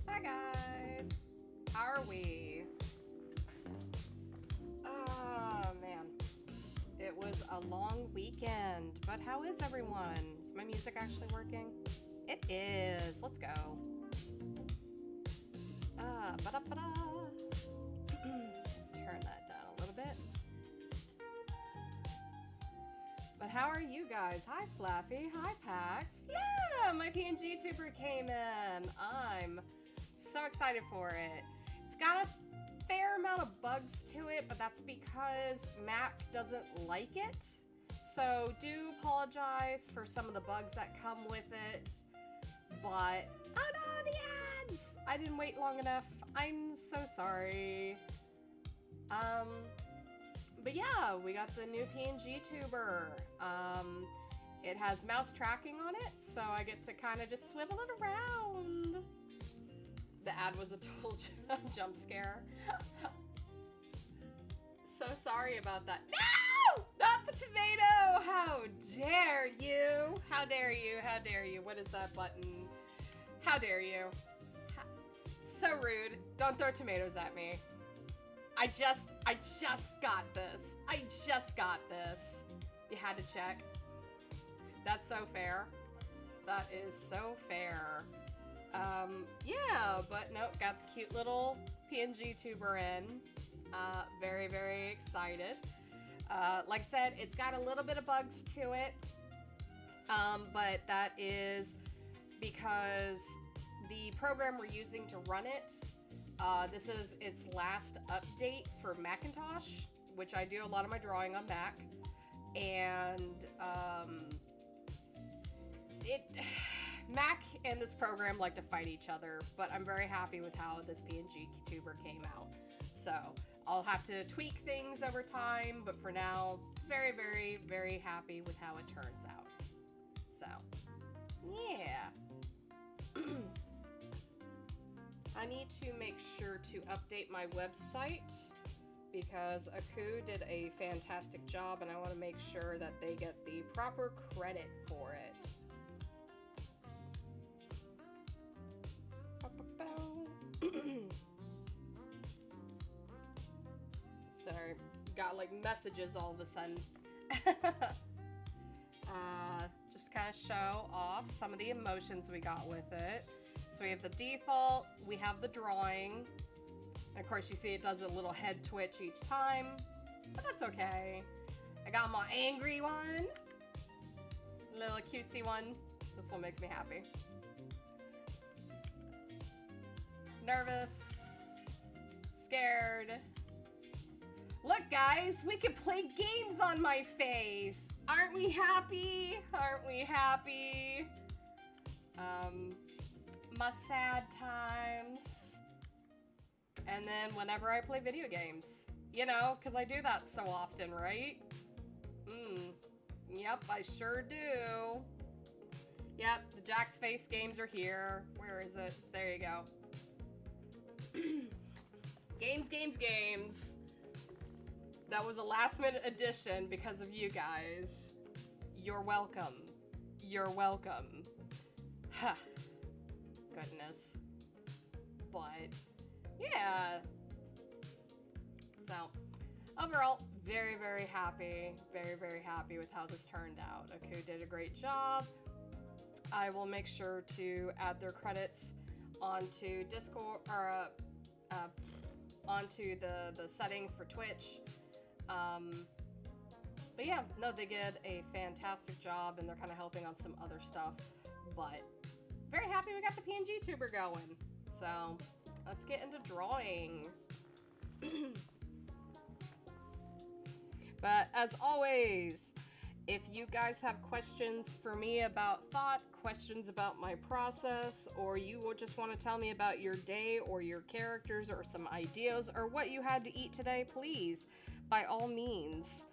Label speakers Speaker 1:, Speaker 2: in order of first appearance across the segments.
Speaker 1: Hi guys! How are we? Oh man. It was a long weekend, but how is everyone? Is my music actually working? It is. Let's go. Ba-da-ba-da. Turn that down a little bit. But how are you guys? Hi Fluffy. Hi Pax. Yeah, my PNGTUBER came in. I'm so excited for it. It's got a fair amount of bugs to it, but that's because Mac doesn't like it. So do apologize for some of the bugs that come with it. But, oh no, the ads! I didn't wait long enough. I'm so sorry. But yeah, we got the new PNGTUBER. It has mouse tracking on it, so I get to kind of just swivel it around. The ad was a total jump scare. So sorry about that. No! Not the tomato! How dare you? How dare you? How dare you? What is that button? How dare you? So rude. Don't throw tomatoes at me. I just got this. I just got this. You had to check. That's so fair. That is so fair. Yeah, but nope, got the cute little PNGTUBER in. Very, very excited. Like I said, it's got a little bit of bugs to it. But that is because the program we're using to run it, this is its last update for Macintosh, which I do a lot of my drawing on Mac. And, Mac and this program like to fight each other, but I'm very happy with how this PNGTUBER came out. So I'll have to tweak things over time, but for now, very, very, very happy with how it turns out. So, yeah. I need to make sure to update my website because Aku did a fantastic job and I want to make sure that they get the proper credit for it. Sorry, got like messages all of a sudden. Just kind of show off some of the emotions we got with it. So we have the default, we have the drawing, and of course you see it does a little head twitch each time, but that's okay. I got my angry one, little cutesy one. This one makes me happy. Nervous, scared. Look guys, we can play games on my face. Aren't we happy? Aren't we happy? My sad times. And then whenever I play video games. You know, because I do that so often, right? Yep, I sure do. Yep, the Jack's Face games are here. Where is it? There you go. Games, games, games. That was a last minute addition because of you guys. You're welcome. You're welcome. Huh. Goodness. But, yeah. So, overall, very, very happy. Very, very happy with how this turned out. Aku did a great job. I will make sure to add their credits onto Discord, or onto the settings for Twitch. But yeah, no, they did a fantastic job and they're kind of helping on some other stuff, but very happy we got the PNGTUBER going. So let's get into drawing. But as always, if you guys have questions for me about thought, questions about my process, or you will just want to tell me about your day or your characters or some ideas or what you had to eat today, please, by all means.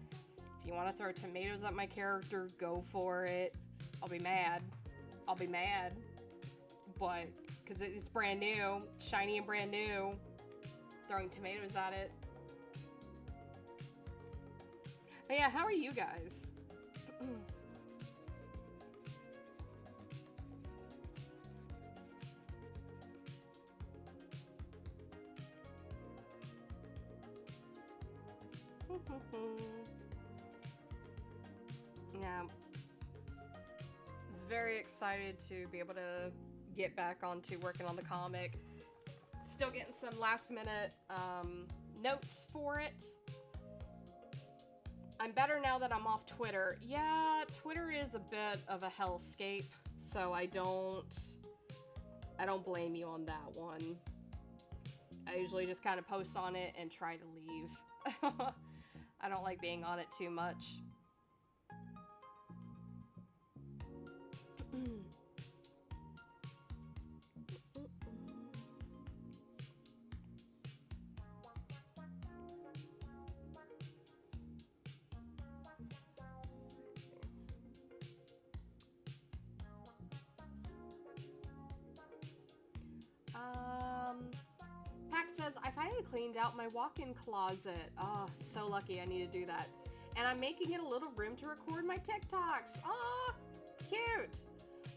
Speaker 1: If you want to throw tomatoes at my character, go for it. I'll be mad. I'll be mad. But, because it's brand new, shiny and brand new, throwing tomatoes at it. But yeah, how are you guys? Yeah. I was very excited to be able to get back onto working on the comic. Still getting some last minute notes for it. I'm better now that I'm off Twitter. Yeah, Twitter is a bit of a hellscape, so I don't blame you on that one. I usually just kind of post on it and try to leave. I don't like being on it too much. Pax says, I finally cleaned out my walk-in closet. Oh, so lucky. I need to do that. And I'm making it a little room to record my TikToks. Oh, cute.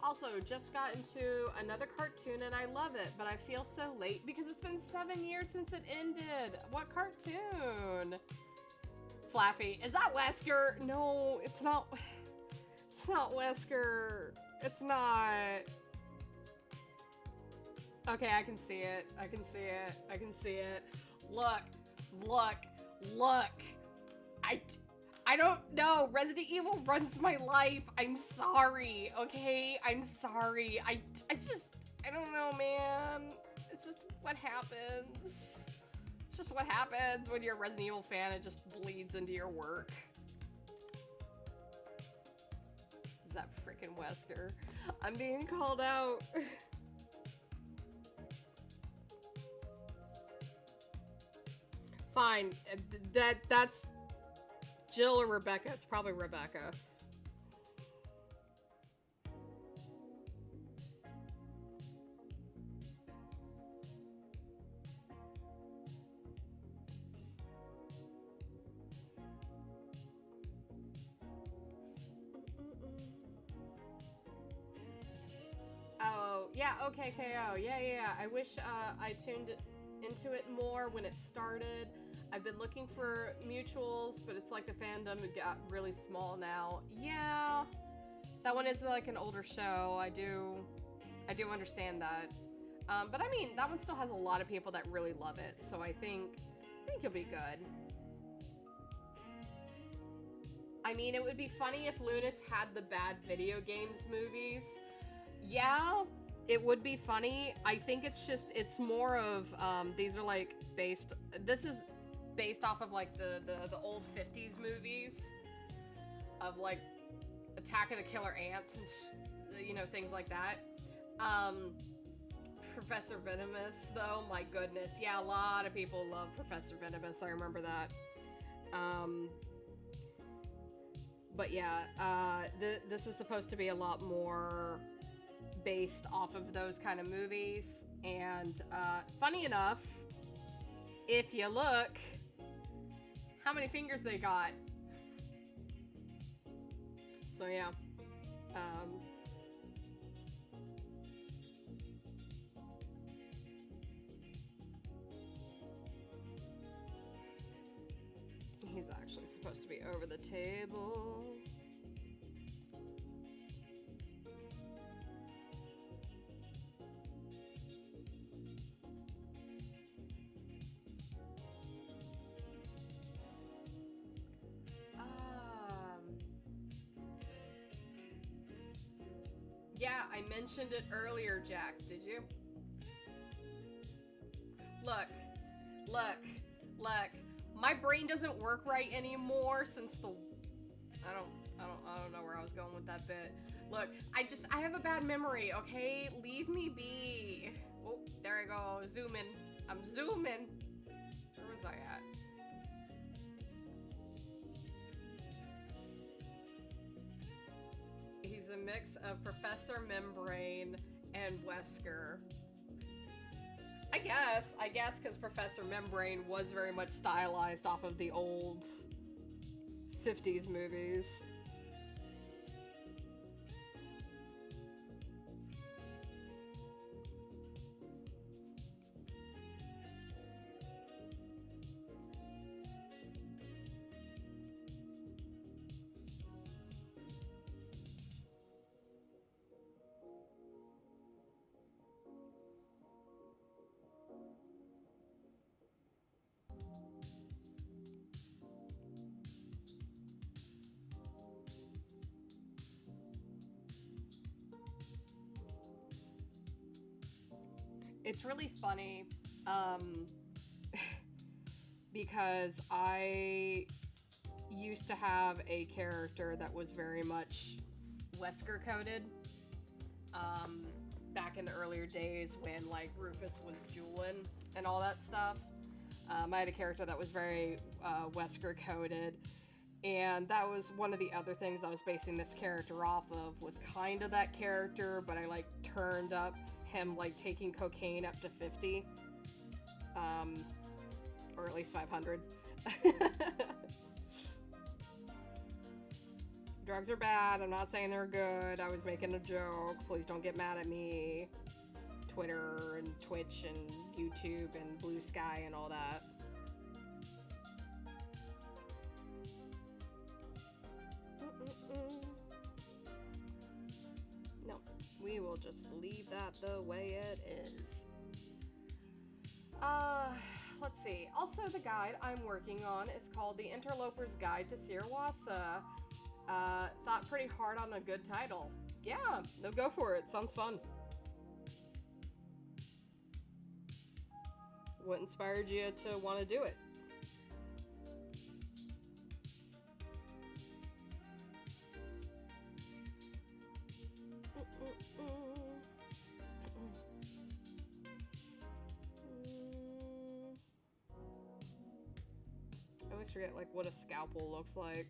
Speaker 1: Also, just got into another cartoon and I love it, but I feel so late because it's been 7 years since it ended. What cartoon? Flaffy. Is that Wesker? No, it's not. It's not Wesker. It's not. Okay, I can see it. I can see it. I can see it. Look, look, look. I don't know. Resident Evil runs my life. I'm sorry, okay? I'm sorry. I don't know, man. It's just what happens. It's just what happens when you're a Resident Evil fan. It just bleeds into your work. Is that freaking Wesker? I'm being called out. Fine. That's Jill or Rebecca. It's probably Rebecca. Oh, yeah, okay, KO. Yeah. I wish I tuned into it more when it started. I've been looking for mutuals, but it's like the fandom got really small now. Yeah, that one is like an older show. I do understand that. But I mean, that one still has a lot of people that really love it, so I think you'll be good. I mean, it would be funny if Lunas had the bad video games movies. Yeah, it would be funny. I think it's more of, these are like this is based off of like the old 50s movies of like Attack of the Killer Ants and, you know, things like that. Professor Venomous, though, my goodness. Yeah, a lot of people love Professor Venomous. I remember that. But yeah, this is supposed to be a lot more based off of those kind of movies. And funny enough, if you look, how many fingers they got. So yeah. He's actually supposed to be over the table. Yeah, I mentioned it earlier, Jax, did you? Look. My brain doesn't work right anymore since I don't know where I was going with that bit. Look, I have a bad memory, okay? Leave me be. Oh, there I go, zooming. I'm zooming. Where was I at? He's a mix of Professor Membrane and Wesker. I guess because Professor Membrane was very much stylized off of the old 50s movies. It's really funny, because I used to have a character that was very much Wesker coded, back in the earlier days when, like, Rufus was Julian and all that stuff. I had a character that was very Wesker coded, and that was one of the other things I was basing this character off of, was kind of that character, but I, like, turned up him, like, taking cocaine up to 50, or at least 500. Drugs are bad. I'm not saying they're good. I was making a joke. Please don't get mad at me. Twitter and Twitch and YouTube and Blue Sky and all that. No, we will just leave that the way it is. Let's see. Also, the guide I'm working on is called The Interloper's Guide to Sirwasa. Thought pretty hard on a good title. Yeah, no, go for it. Sounds fun. What inspired you to want to do it? I always forget, like, what a scalpel looks like.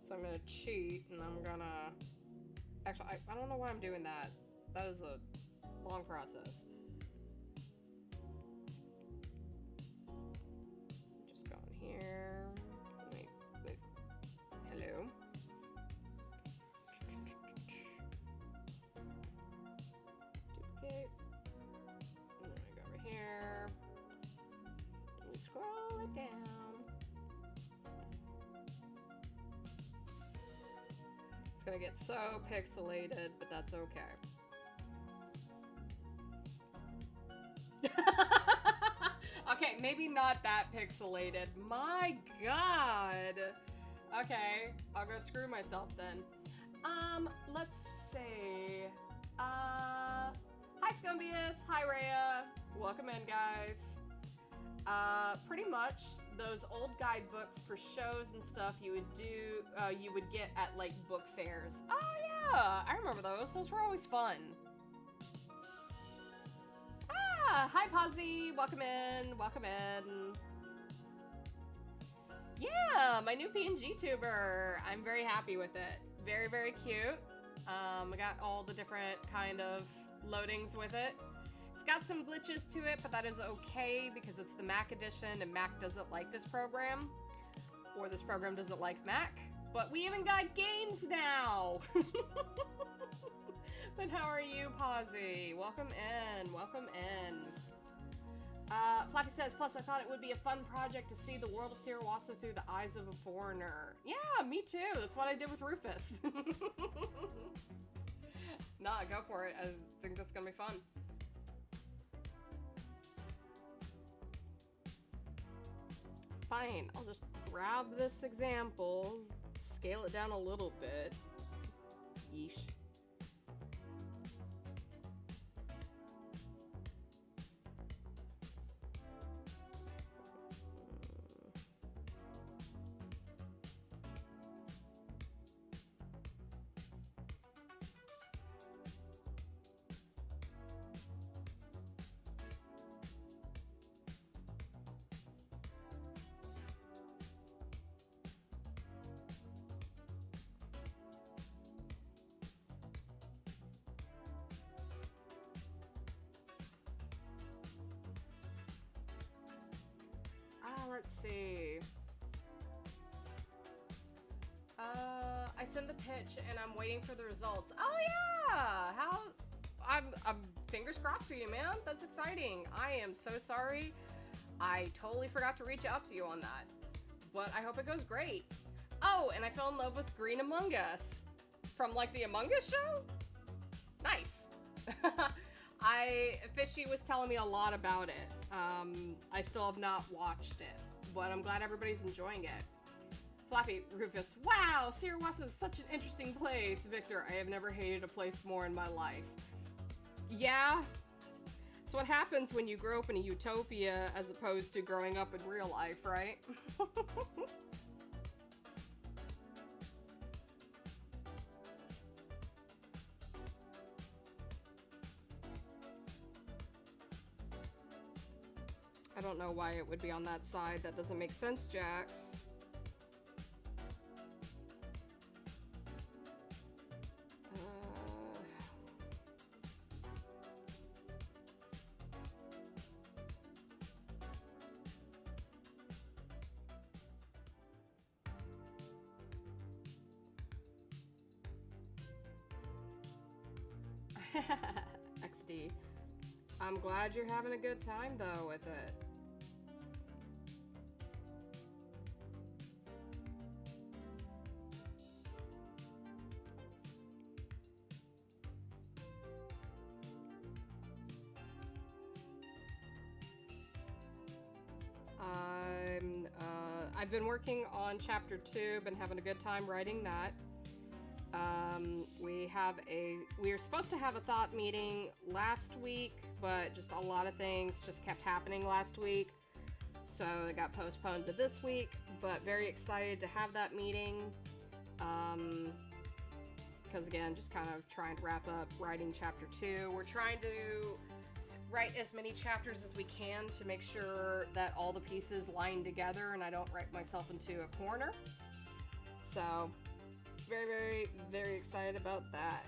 Speaker 1: So I'm gonna cheat, and I'm gonna... Actually, I don't know why I'm doing that. That is a long process. Just go in here. Wait. Hello. Duplicate. And then I go over here. And we scroll it down. It's gonna get so pixelated, but that's okay. Okay, maybe not that pixelated. My god. Okay, I'll go screw myself then. Let's see. Hi Scumbius, hi Rhea. Welcome in, guys. Pretty much those old guidebooks for shows and stuff you would get at, like, book fairs. Oh yeah, I remember those. Those were always fun. Ah, hi Posy, welcome in, welcome in. Yeah, my new PNGTUBER. I'm very happy with it. Very, very cute. I got all the different kind of loadings with it. It's got some glitches to it, but that is okay because it's the Mac edition and Mac doesn't like this program. Or this program doesn't like Mac. But we even got games now! But how are you, Posy? Welcome in, welcome in. Flappy says, plus I thought it would be a fun project to see the world of Sirwasa through the eyes of a foreigner. Yeah, me too. That's what I did with Rufus. Nah, go for it. I think that's gonna be fun. Fine, I'll just grab this example, scale it down a little bit. Yeesh. Let's see. I send the pitch and I'm waiting for the results. Oh yeah! I'm fingers crossed for you, man. That's exciting. I am so sorry. I totally forgot to reach out to you on that. But I hope it goes great. Oh, and I fell in love with Green Among Us. From, like, the Among Us show? Nice. Fishy was telling me a lot about it. I still have not watched it, but I'm glad everybody's enjoying it. Flappy, Rufus, wow, Sirwasa is such an interesting place. Victor, I have never hated a place more in my life. Yeah, It's what happens when you grow up in a utopia as opposed to growing up in real life, right? I don't know why it would be on that side. That doesn't make sense, Jax. XD. I'm glad you're having a good time though with it. I've been working on chapter 2, been having a good time writing that. We were supposed to have a thought meeting last week, but just a lot of things just kept happening last week. So it got postponed to this week, but very excited to have that meeting. Because again, just kind of trying to wrap up writing chapter 2. We're trying to write as many chapters as we can to make sure that all the pieces line together and I don't write myself into a corner. So very, very, very excited about that.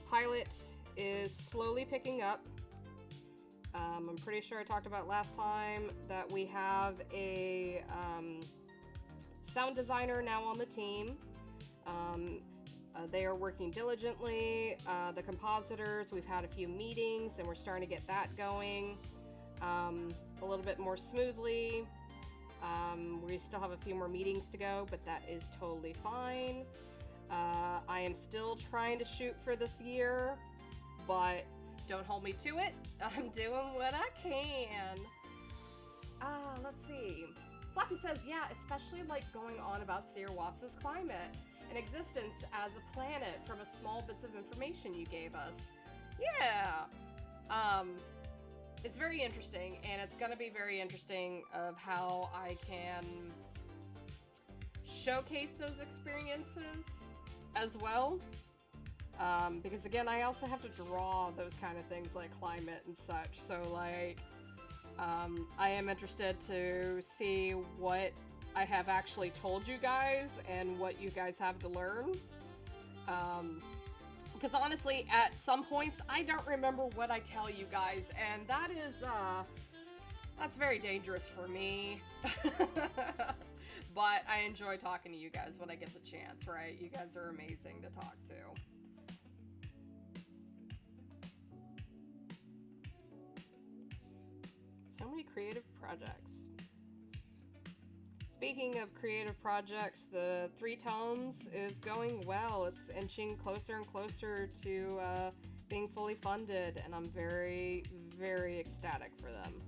Speaker 1: Pilot is slowly picking up. I'm pretty sure I talked about last time that we have a sound designer now on the team. They are working diligently. The compositors, we've had a few meetings and we're starting to get that going a little bit more smoothly. We still have a few more meetings to go, but that is totally fine. I am still trying to shoot for this year, but don't hold me to it. I'm doing what I can. Let's see. Fluffy says, yeah, especially like going on about Siriwasa's climate and existence as a planet from a small bits of information you gave us. Yeah. It's very interesting, and it's going to be very interesting of how I can showcase those experiences as well. Because again, I also have to draw those kind of things like climate and such. So like, I am interested to see what I have actually told you guys and what you guys have to learn. Because honestly, at some points, I don't remember what I tell you guys, and that is, that's very dangerous for me. But I enjoy talking to you guys when I get the chance, right? You guys are amazing to talk to. So many creative projects. Speaking of creative projects, the 3 tomes is going well. It's inching closer and closer to being fully funded, and I'm very, very ecstatic for them.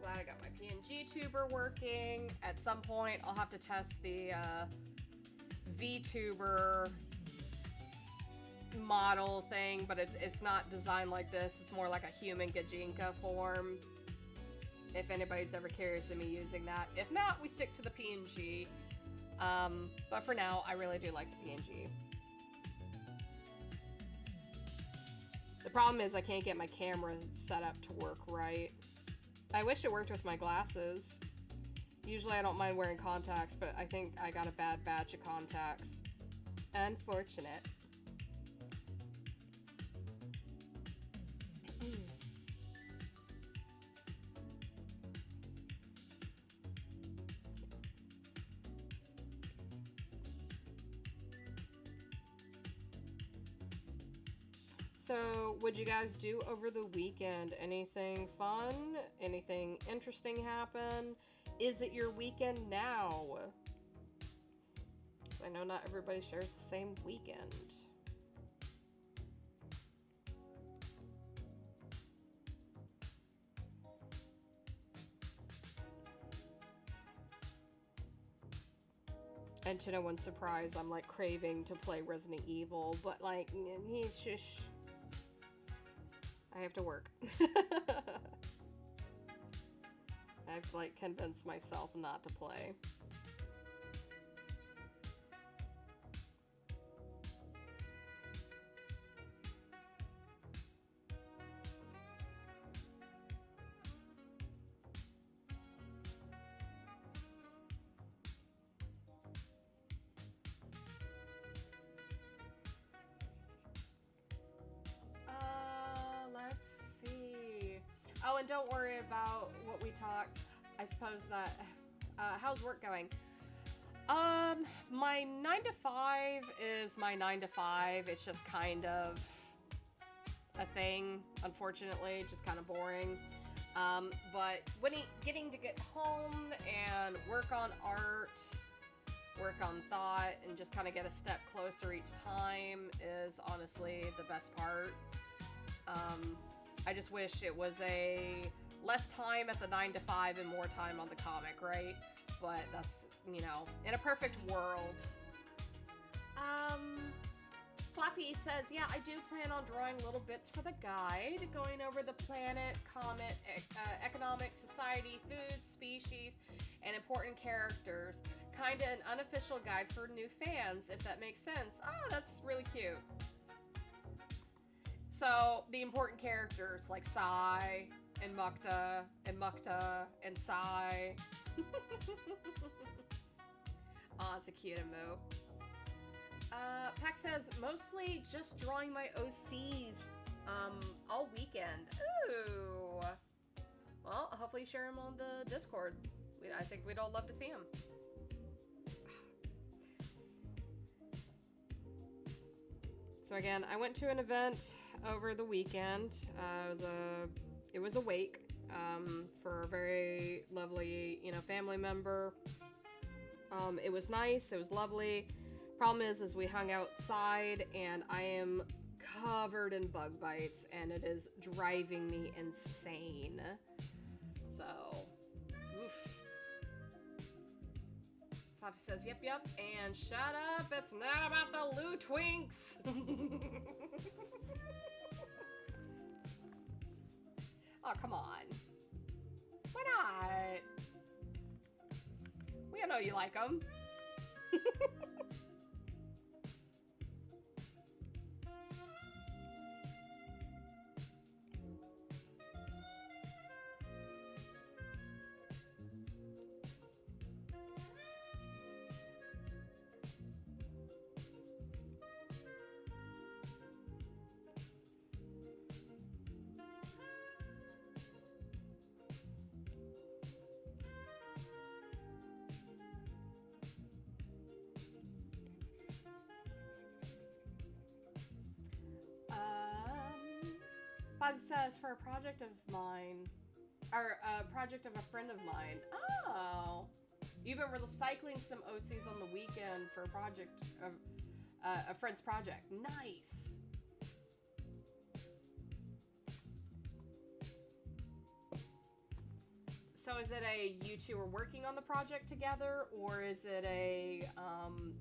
Speaker 1: Glad I got my PNGTUBER working. At some point, I'll have to test the VTuber model thing, but it's not designed like this. It's more like a human Gajinka form. If anybody's ever curious of me using that. If not, we stick to the PNG. But for now, I really do like the PNG. The problem is I can't get my camera set up to work right. I wish it worked with my glasses. Usually I don't mind wearing contacts, but I think I got a bad batch of contacts. Unfortunate. So, what'd you guys do over the weekend? Anything fun? Anything interesting happen? Is it your weekend now? I know not everybody shares the same weekend. And to no one's surprise, I'm like craving to play Resident Evil, but like, he's just... I have to work. I've like convinced myself not to play. Let's see. Oh, and don't worry about what we talked. I suppose that, how's work going? My 9 to 5 is my 9 to 5. It's just kind of a thing, unfortunately, just kind of boring. But getting to get home and work on art, work on thought, and just kind of get a step closer each time is honestly the best part. I just wish it was a less time at the 9 to 5 and more time on the comic, right? But that's, you know, in a perfect world. Fluffy says, yeah, I do plan on drawing little bits for the guide, going over the planet, comet, economic, society, food, species, and important characters. Kinda an unofficial guide for new fans, if that makes sense. Oh, that's really cute. So, the important characters, like Sai, and Mukta, and Sai. Aw, it's a cute emote. Pack says, mostly just drawing my OCs, all weekend. Ooh. Well, hopefully share them on the Discord. I think we'd all love to see them. So again, I went to an event over the weekend. It was a wake for a very lovely, you know, family member. It was nice. It was lovely. Problem is we hung outside, and I am covered in bug bites, and it is driving me insane. So, oof. Fluffy says, yep, and shut up, it's not about the Lou Twinks. Oh, come on. Why not? We all know you like them. Bud says, for a project of mine, or a project of a friend of mine. Oh, you've been recycling some OCs on the weekend for a project of a friend's project. Nice. So is it a you two are working on the project together, or is it a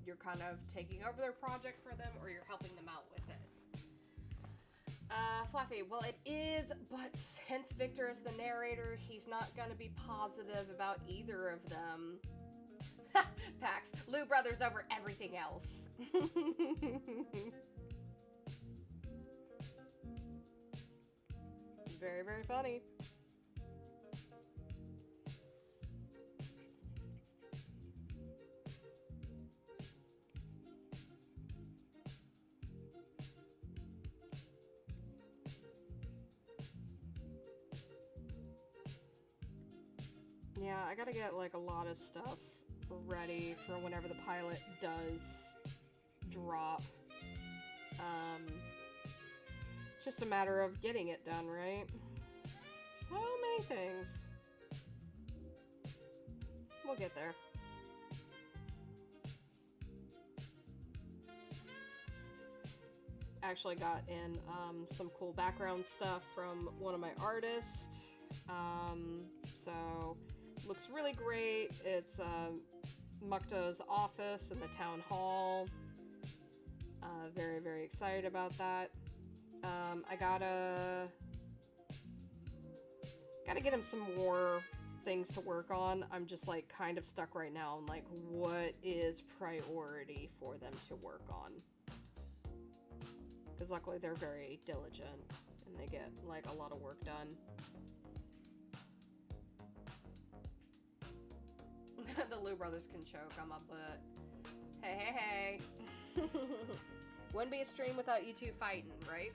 Speaker 1: you're kind of taking over their project for them, or you're helping them out with it? Fluffy, well it is, but since Victor is the narrator, he's not gonna be positive about either of them. Pax, Lou Brothers over everything else. Very, very funny. Yeah, I gotta get like a lot of stuff ready for whenever the pilot does drop. Just a matter of getting it done, right? So many things. We'll get there. actually got in some cool background stuff from one of my artists. So looks really great. It's Mukta's office in the town hall. Very, very excited about that. I gotta get him some more things to work on. I'm just like kind of stuck right now on like what is priority for them to work on. Because luckily they're very diligent and they get like a lot of work done. The Lou brothers can choke on my butt. Hey, hey, hey. Wouldn't be a stream without you two fighting, right?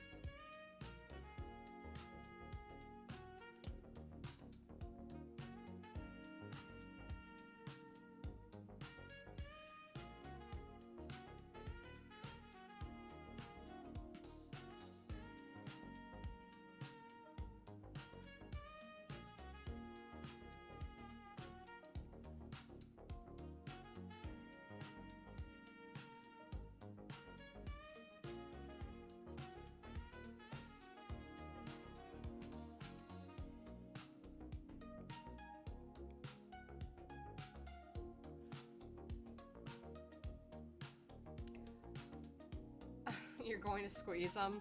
Speaker 1: You're going to squeeze them.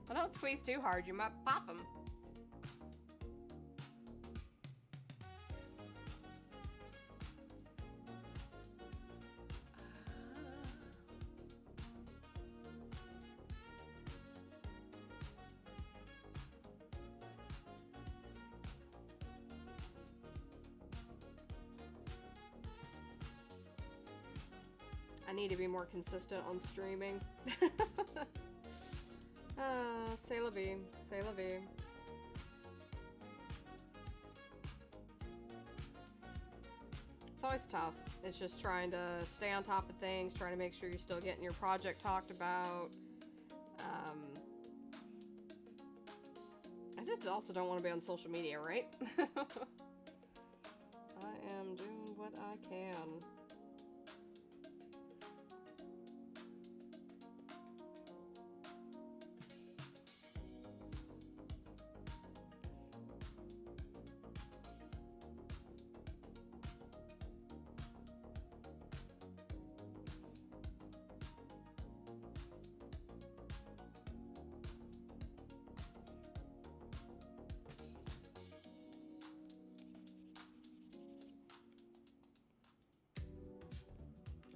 Speaker 1: But don't squeeze too hard, you might pop them. I need to be more consistent on streaming. C'est la vie. C'est la vie. It's always tough. It's just trying to stay on top of things, trying to make sure you're still getting your project talked about. I just also don't want to be on social media, right? I am doing what I can.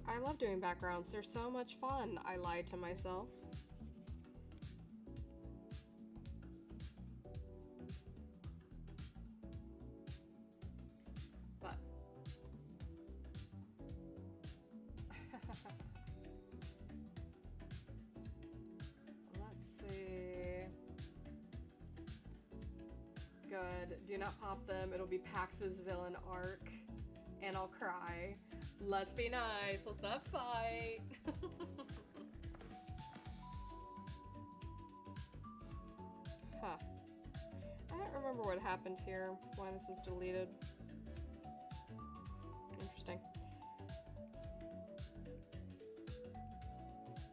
Speaker 1: I love doing backgrounds. They're so much fun. I lied to myself. But let's see. Good. Do not pop them. It'll be Pax's villain arc. And I'll cry. Let's be nice. Let's not fight. Huh. I don't remember what happened here. Why this is deleted. Interesting.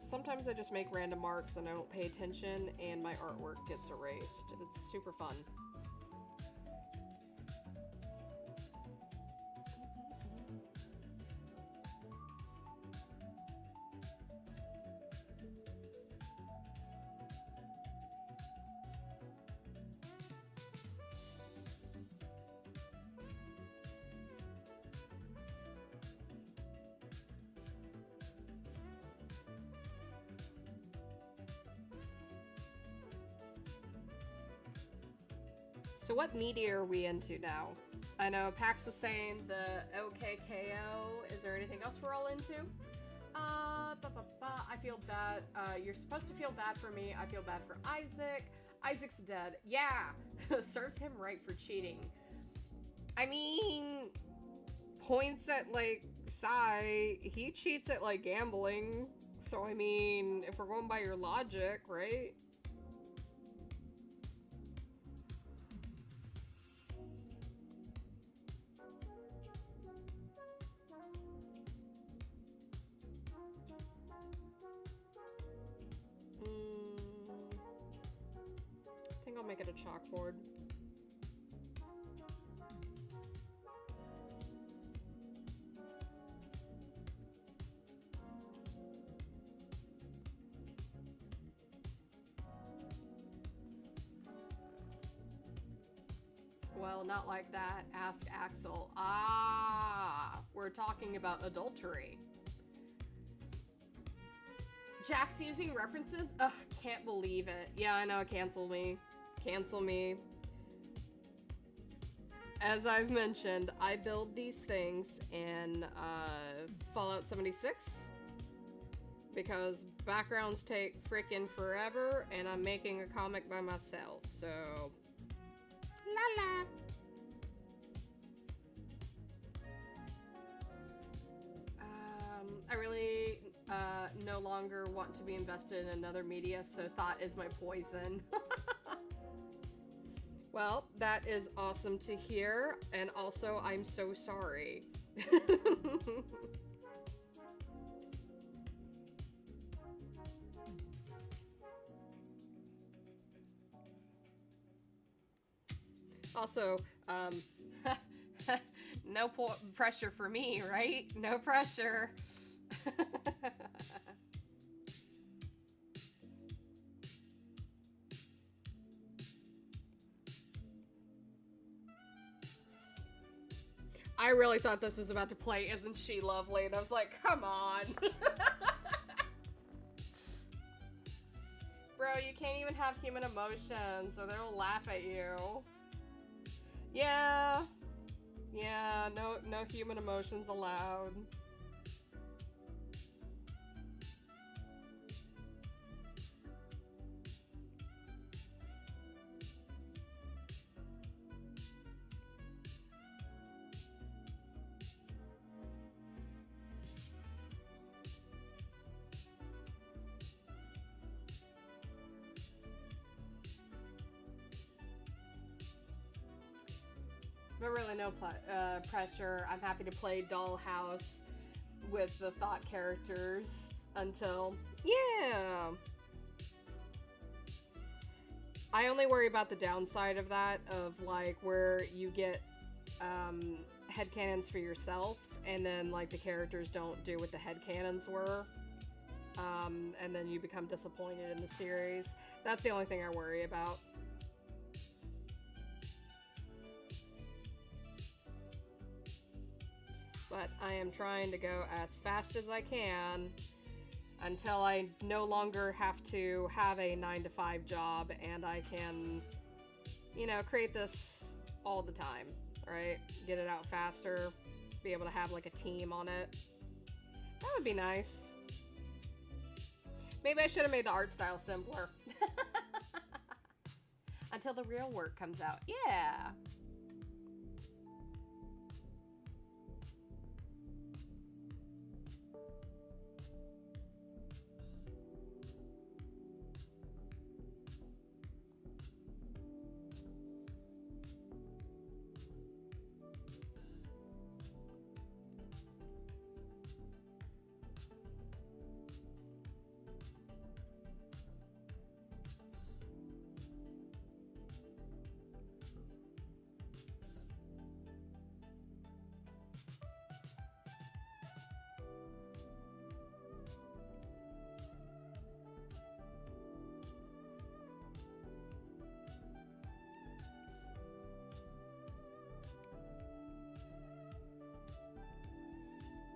Speaker 1: Sometimes I just make random marks and I don't pay attention and my artwork gets erased. It's super fun. So what media are we into now? I know Pax was saying the OKKO. Is there anything else we're all into? I feel bad. You're supposed to feel bad for me. I feel bad for Isaac. Isaac's dead. Yeah. Serves him right for cheating. I mean, points at, like, Sai. He cheats at, like, gambling. So, I mean, if we're going by your logic, right? I'll make it a chalkboard. Well, not like that. Ask Axel. Ah, we're talking about adultery. Jack's using references? Ugh, can't believe it. Yeah, I know, cancel me. Cancel me. As I've mentioned, I build these things in Fallout 76 because backgrounds take frickin' forever and I'm making a comic by myself, so... La la! I really no longer want to be invested in another media, so thought is my poison. Well, that is awesome to hear, and also I'm so sorry. Also, no pressure for me, right? No pressure. I really thought this was about to play Isn't She Lovely? And I was like, come on. Bro, you can't even have human emotions, or they'll laugh at you. Yeah. Yeah, no human emotions allowed. But really no pressure. I'm happy to play Dollhouse with the thought characters until... Yeah! I only worry about the downside of that, of like where you get headcanons for yourself and then like the characters don't do what the headcanons were. And then you become disappointed in the series. That's the only thing I worry about. But I am trying to go as fast as I can until I no longer have to have a 9-to-5 job and I can, you know, create this all the time, right? Get it out faster, be able to have like a team on it. That would be nice. Maybe I should have made the art style simpler. Until the real work comes out. Yeah.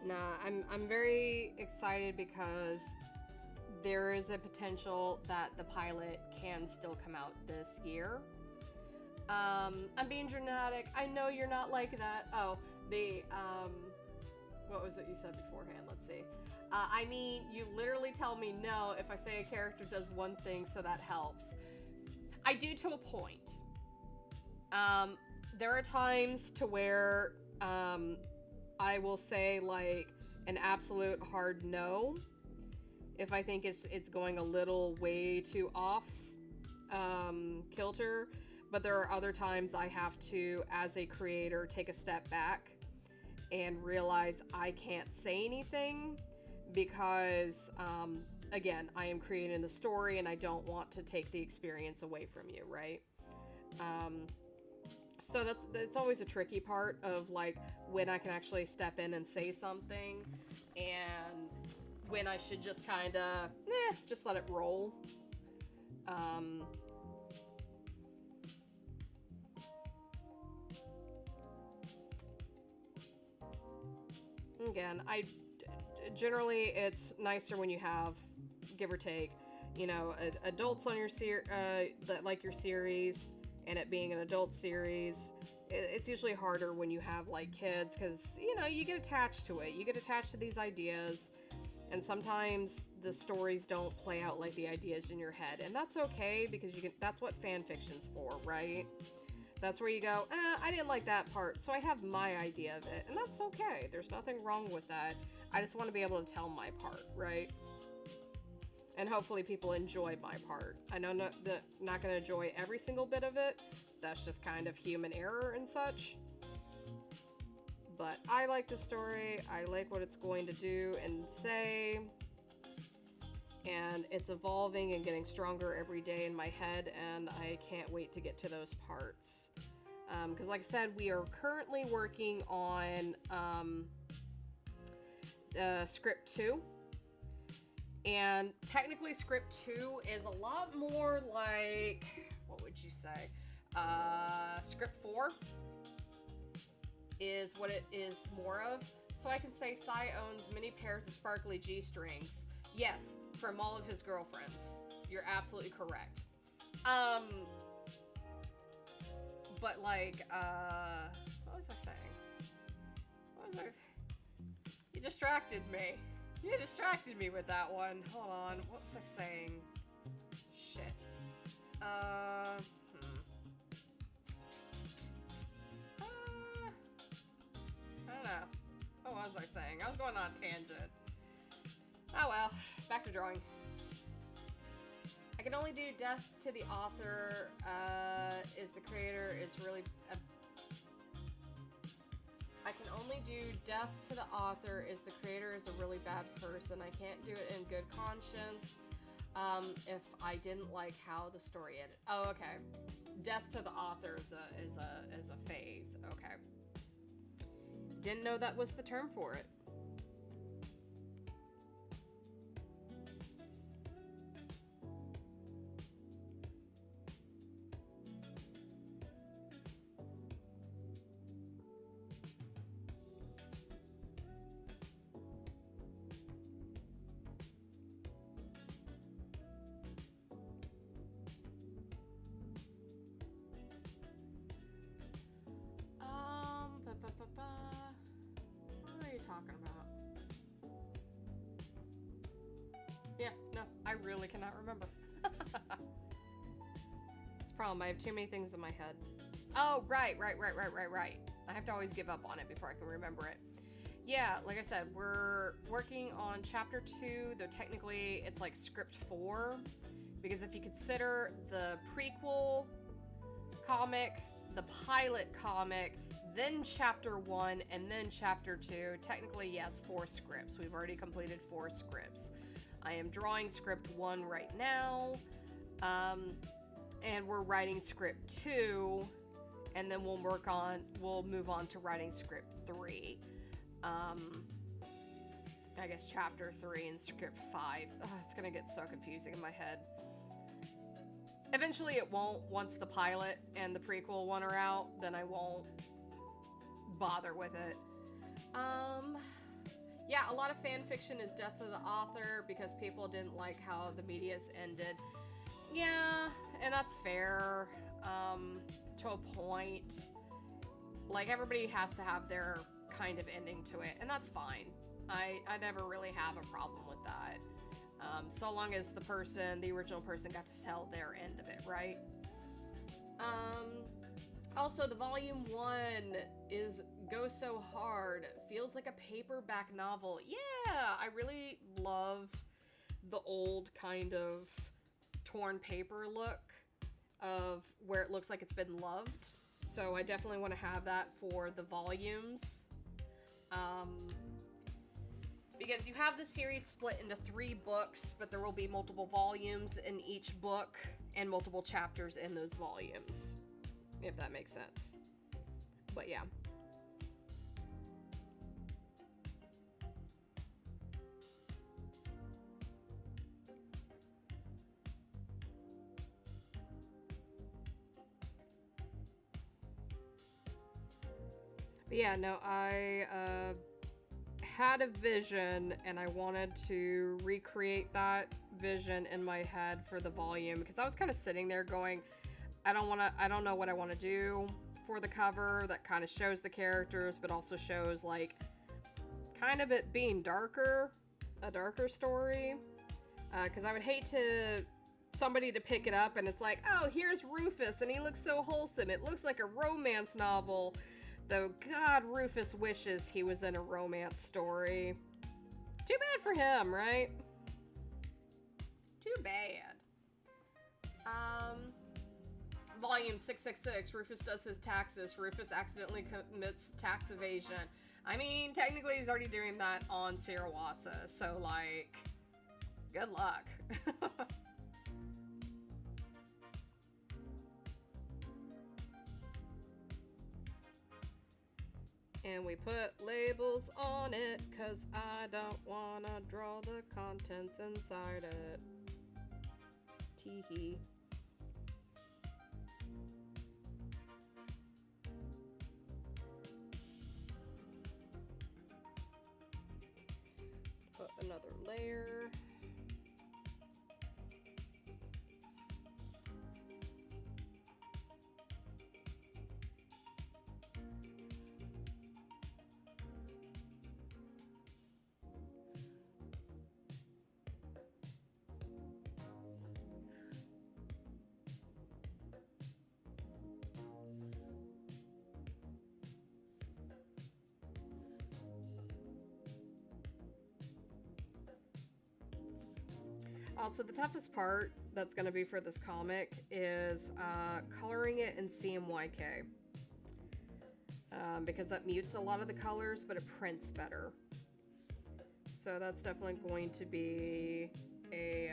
Speaker 1: Nah, I'm very excited because there is a potential that the pilot can still come out this year. I'm being dramatic. I know you're not like that. Oh, what was it you said beforehand? Let's see. I mean, you literally tell me no if I say a character does one thing, so that helps. I do to a point. There are times to where, I will say like an absolute hard no if I think it's going a little way too off kilter, but there are other times I have to, as a creator, take a step back and realize I can't say anything because again, I am creating the story and I don't want to take the experience away from you, right? So that's always a tricky part of like when I can actually step in and say something and when I should just kind of just let it roll. Again, generally it's nicer when you have, give or take, you know, adults on your that like your series, and it being an adult series. It's usually harder when you have like kids, because you know you get attached to it. You get attached to these ideas, and sometimes the stories don't play out like the ideas in your head, and that's okay because you can. That's what fan fiction's for, right? That's where you go, I didn't like that part, so I have my idea of it, and that's okay. There's nothing wrong with that. I just want to be able to tell my part, right? And hopefully people enjoy my part. I know not going to enjoy every single bit of it. That's just kind of human error and such. But I like the story. I like what it's going to do and say. And it's evolving and getting stronger every day in my head, and I can't wait to get to those parts. Because like I said, we are currently working on script 2. And technically script 2 is a lot more like, what would you say? Script 4 is what it is more of. So I can say Sai owns many pairs of sparkly G-strings. Yes, from all of his girlfriends. You're absolutely correct. But like, what was I saying? You distracted me. You distracted me with that one. Hold on. What was I saying? Shit. I don't know. What was I saying? I was going on a tangent. Oh well. Back to drawing. I can only do death to the author, is the creator is really... I can only do death to the author is the creator is a really bad person. I can't do it in good conscience if I didn't like how the story ended. Oh, okay. Death to the author is a phase. Okay. Didn't know that was the term for it. What are you talking about? Yeah, no, I really cannot remember. It's a problem. I have too many things in my head. Oh, right. I have to always give up on it before I can remember it. Yeah, like I said, we're working on chapter 2, though technically it's like script 4, because if you consider the prequel comic, the pilot comic, then chapter 1, and then chapter 2, technically, yes, 4 scripts. We've already completed 4 scripts. I am drawing script 1 right now, and we're writing script 2, and then we'll move on to writing script 3. I guess chapter 3 and script 5. Ugh, it's gonna get so confusing in my head. Eventually it won't. Once the pilot and the prequel one are out, then I won't bother with it. Yeah, a lot of fan fiction is death of the author because people didn't like how the media's ended. Yeah, and that's fair, to a point. Like, everybody has to have their kind of ending to it, and that's fine. I never really have a problem with that. So long as the original person got to tell their end of it, right? Also, the volume 1 goes so hard. Feels like a paperback novel. Yeah, I really love the old kind of torn paper look of where it looks like it's been loved. So I definitely want to have that for the volumes. Because you have the series split into 3 books, but there will be multiple volumes in each book and multiple chapters in those volumes, if that makes sense. But yeah. But yeah, no, I had a vision and I wanted to recreate that vision in my head for the volume, because I was kind of sitting there going, I don't know what I want to do for the cover that kind of shows the characters, but also shows like kind of it being darker, a darker story. Because I would hate to somebody to pick it up and it's like, oh, here's Rufus and he looks so wholesome. It looks like a romance novel. Though, God, Rufus wishes he was in a romance story. Too bad for him, right? Too bad. Volume 666, Rufus does his taxes. Rufus accidentally commits tax evasion. I mean, technically he's already doing that on Sirawasa, so, like, good luck. And we put labels on it, cause I don't wanna draw the contents inside it. Teehee. Let's put another layer. Also, the toughest part that's going to be for this comic is coloring it in CMYK. Because that mutes a lot of the colors, but it prints better. So that's definitely going to be a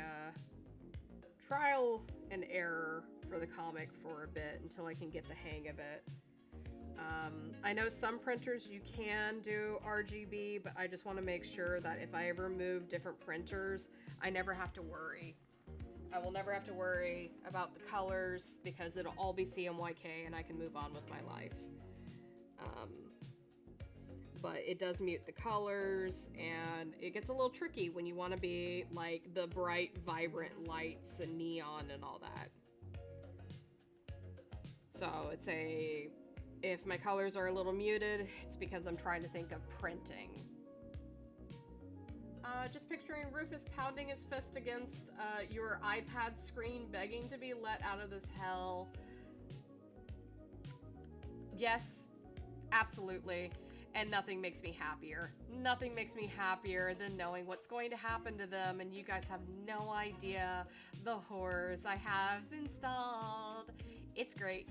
Speaker 1: trial and error for the comic for a bit until I can get the hang of it. I know some printers you can do RGB, but I just want to make sure that if I ever move different printers, I never have to worry. I will never have to worry about the colors because it'll all be CMYK and I can move on with my life. But it does mute the colors and it gets a little tricky when you want to be like the bright, vibrant lights and neon and all that. So it's if my colors are a little muted, it's because I'm trying to think of printing. Just picturing Rufus pounding his fist against your iPad screen, begging to be let out of this hell. Yes, absolutely. And nothing makes me happier. Nothing makes me happier than knowing what's going to happen to them, and you guys have no idea the horrors I have installed. It's great.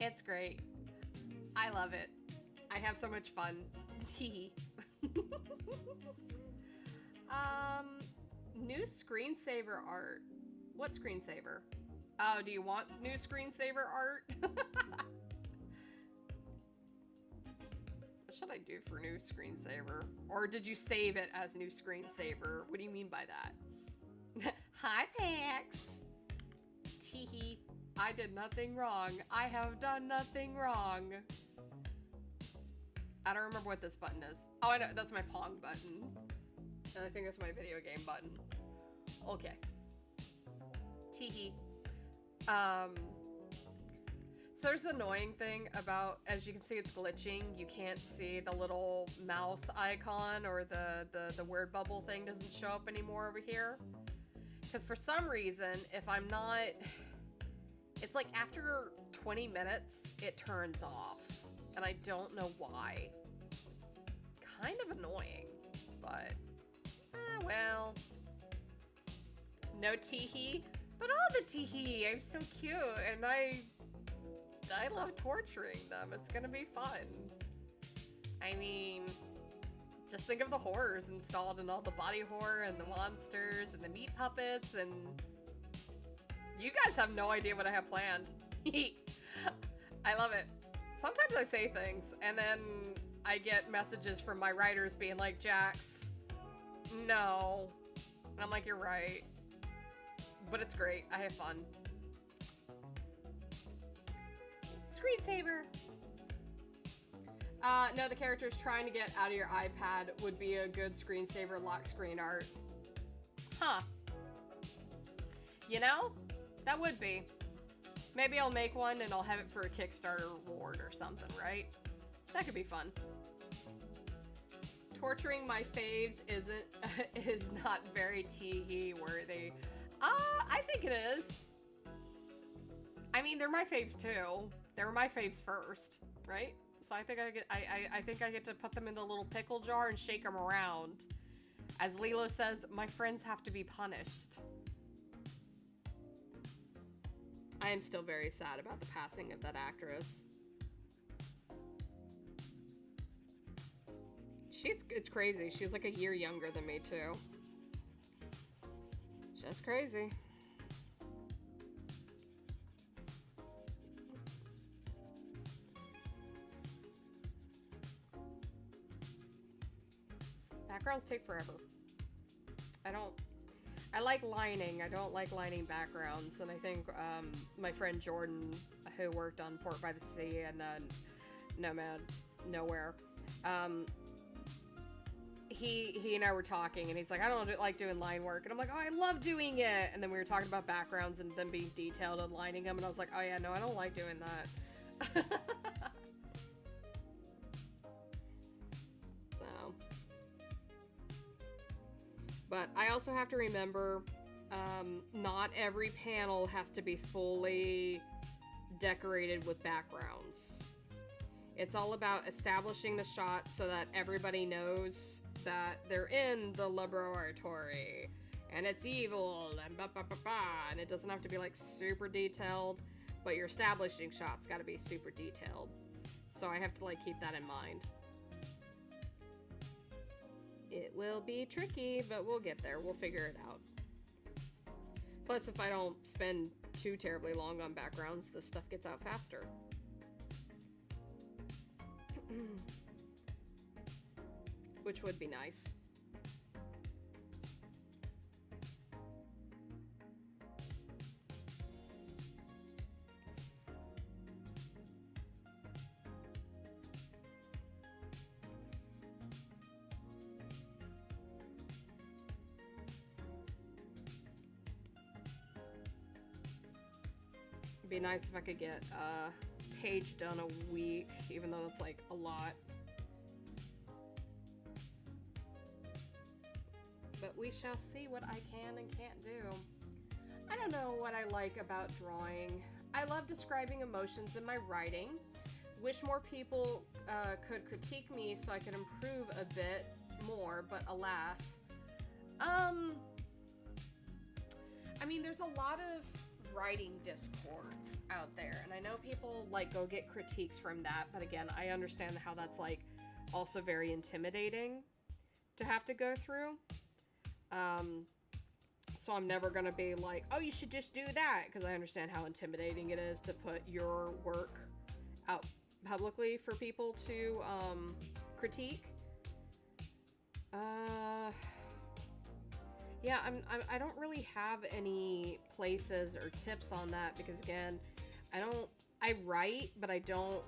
Speaker 1: It's great. I love it. I have so much fun. New screensaver art. What screensaver? Oh, do you want new screensaver art? What should I do for new screensaver? Or did you save it as new screensaver? What do you mean by that? Hi, Pax. Teehee. I did nothing wrong. I have done nothing wrong. I don't remember what this button is. Oh, I know. That's my Pong button. And I think that's my video game button. Okay. Teehee. So there's an annoying thing about, as you can see, it's glitching. You can't see the little mouth icon or the word bubble thing doesn't show up anymore over here. Because for some reason, if I'm not... It's like after 20 minutes, it turns off. And I don't know why. Kind of annoying, but... well... No teehee, but all the teehee. I'm so cute, and I love torturing them. It's gonna be fun. I mean, Just think of the horrors installed in all the body horror and the monsters and the meat puppets, and you guys have no idea what I have planned. I love it. Sometimes I say things and then I get messages from my writers being like, Jax, no. And I'm like, you're right. But it's great. I have fun. Screensaver. No, the characters trying to get out of your iPad would be a good screensaver lock screen art. Huh. You know? That would be. Maybe I'll make one and I'll have it for a Kickstarter reward or something, right? That could be fun. Torturing my faves is not very tee-hee worthy. I think it is. I mean, they're my faves too. They were my faves first, right? So I think I get to put them in the little pickle jar and shake them around. As Lilo says, my friends have to be punished. I am still very sad about the passing of that actress. It's crazy. She's like a year younger than me too. Just crazy. Backgrounds take forever. I like lining. I don't like lining backgrounds. And I think my friend Jordan, who worked on Port by the Sea and Nomad Nowhere, he and I were talking, and he's like, I don't like doing line work. And I'm like, oh, I love doing it. And then we were talking about backgrounds and them being detailed and lining them. And I was like, oh yeah, no, I don't like doing that. So. But I also have to remember, not every panel has to be fully decorated with backgrounds. It's all about establishing the shot so that everybody knows that they're in the laboratory and it's evil and and it doesn't have to be like super detailed, but your establishing shot's got to be super detailed. So I have to like keep that in mind. It will be tricky, but we'll get there. We'll figure it out. Plus, if I don't spend too terribly long on backgrounds, the stuff gets out faster. Which would be nice. It'd be nice if I could get a page done a week, even though it's like a lot. But we shall see what I can and can't do. I don't know what I like about drawing. I love describing emotions in my writing. Wish more people could critique me so I could improve a bit more, but alas. I mean, there's a lot of writing discords out there, and I know people like go get critiques from that, but again, I understand how that's like also very intimidating to have to go through. So I'm never gonna be like, oh, you should just do that, because I understand how intimidating it is to put your work out publicly for people to critique. Yeah, I don't really have any places or tips on that, because again, I write, but I don't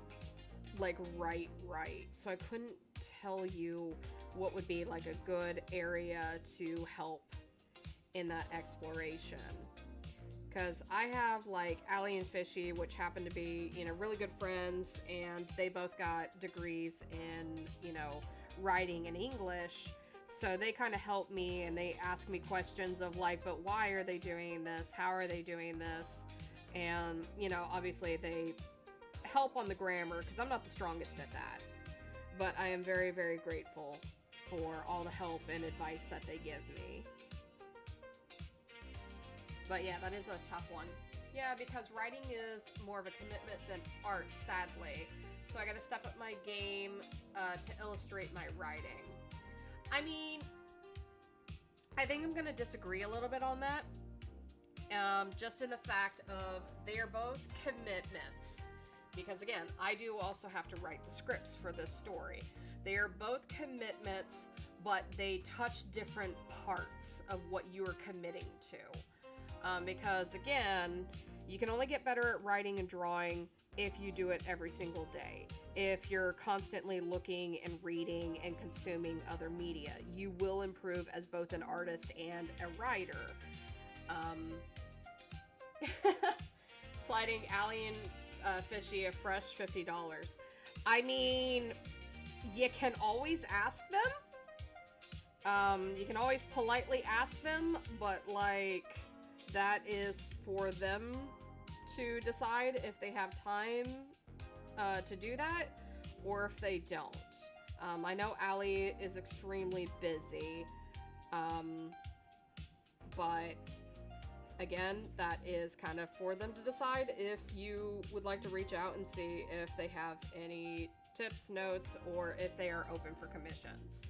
Speaker 1: like write. So I couldn't tell you what would be like a good area to help in that exploration. Because I have like Allie and Fishy, which happen to be, you know, really good friends, and they both got degrees in, you know, writing and English. So they kind of help me, and they ask me questions of like, but why are they doing this? How are they doing this? And, you know, obviously they help on the grammar, because I'm not the strongest at that. But I am very, very grateful for all the help and advice that they give me. But yeah, that is a tough one. Yeah, because writing is more of a commitment than art, sadly. So I gotta step up my game to illustrate my writing. I mean, I think I'm gonna disagree a little bit on that. Just in the fact of they are both commitments. Because again, I do also have to write the scripts for this story. They are both commitments, but they touch different parts of what you are committing to. Because again, you can only get better at writing and drawing if you do it every single day. If you're constantly looking and reading and consuming other media, you will improve as both an artist and a writer. Sliding Allie and Fishy a fresh $50. I mean, you can always ask them. You can always politely ask them, but like, that is for them to decide if they have time to do that, or if they don't. I know Allie is extremely busy, but again, that is kind of for them to decide. If you would like to reach out and see if they have any tips, notes, or if they are open for commissions.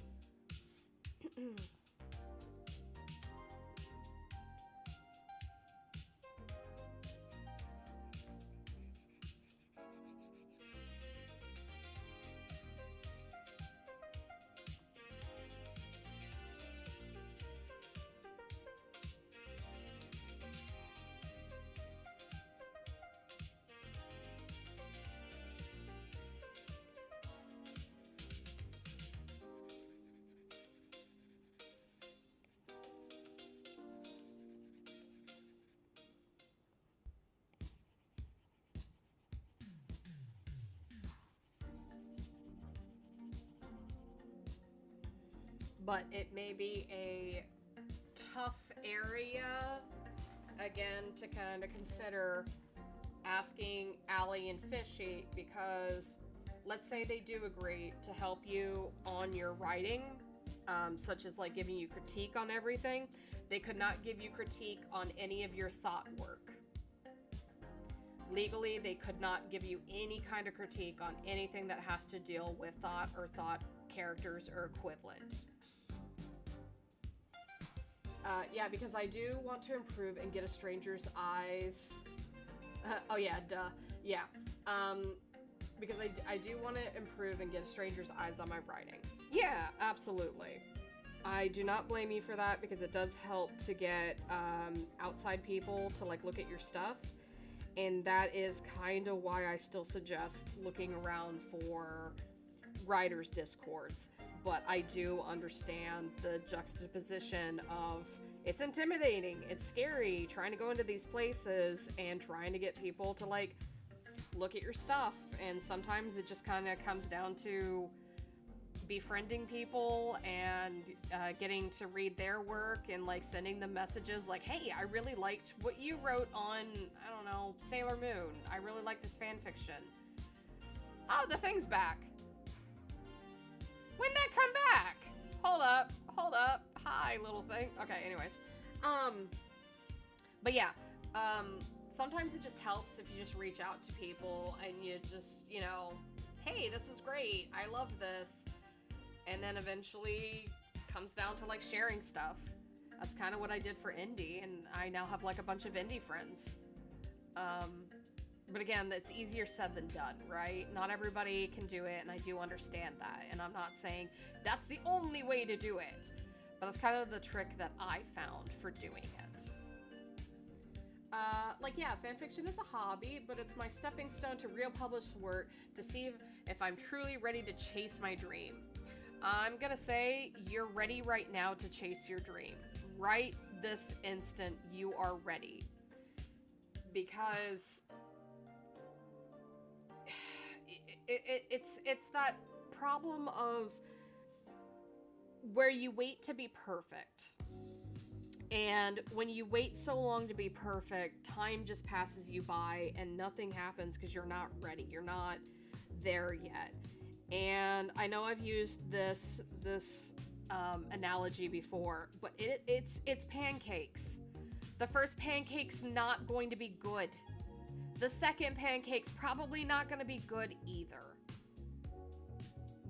Speaker 1: But it may be a tough area, again, to kind of consider asking Allie and Fishy, because let's say they do agree to help you on your writing, such as like giving you critique on everything. They could not give you critique on any of your thought work. Legally, they could not give you any kind of critique on anything that has to deal with thought or thought characters or equivalent. Yeah, because I do want to improve and get a stranger's eyes. Oh yeah, duh. Yeah. Because I do want to improve and get a stranger's eyes on my writing. Yeah, absolutely. I do not blame you for that, because it does help to get outside people to like look at your stuff. And that is kind of why I still suggest looking around for writers' discords. But I do understand the juxtaposition of it's intimidating, it's scary, trying to go into these places and trying to get people to like look at your stuff. And sometimes it just kind of comes down to befriending people and getting to read their work and like sending them messages like, hey, I really liked what you wrote on, I don't know, Sailor Moon. I really like this fan fiction. Oh, the thing's back. When'd that come back? Hold up. Hi, little thing. Okay, anyways. But yeah, sometimes it just helps if you just reach out to people and you just, you know, hey, this is great. I love this. And then eventually comes down to like sharing stuff. That's kind of what I did for indie, and I now have like a bunch of indie friends. But again, it's easier said than done, right? Not everybody can do it, and I do understand that. And I'm not saying that's the only way to do it. But that's kind of the trick that I found for doing it. Like, yeah, fanfiction is a hobby, but it's my stepping stone to real published work to see if I'm truly ready to chase my dream. I'm gonna say you're ready right now to chase your dream. Right this instant, you are ready. Because it's that problem of where you wait to be perfect. And when you wait so long to be perfect, time just passes you by and nothing happens because you're not ready. You're not there yet. And I know I've used this analogy before, but it's pancakes. The first pancake's not going to be good. The second pancake's probably not going to be good either.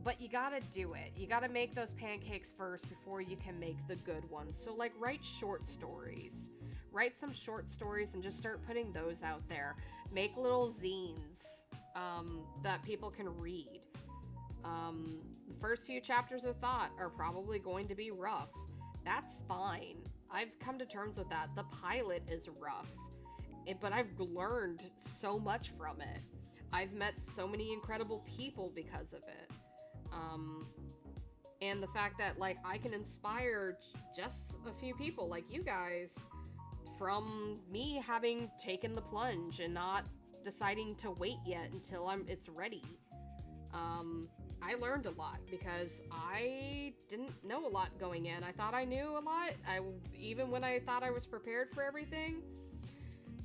Speaker 1: But you gotta do it. You gotta make those pancakes first before you can make the good ones. So like write short stories. Write some short stories and just start putting those out there. Make little zines that people can read. The first few chapters of Thought are probably going to be rough. That's fine. I've come to terms with that. The pilot is rough, but I've learned so much from it. I've met so many incredible people because of it. And the fact that, like, I can inspire just a few people like you guys from me having taken the plunge and not deciding to wait yet until it's ready. I learned a lot because I didn't know a lot going in. I thought I knew a lot. Even when I thought I was prepared for everything,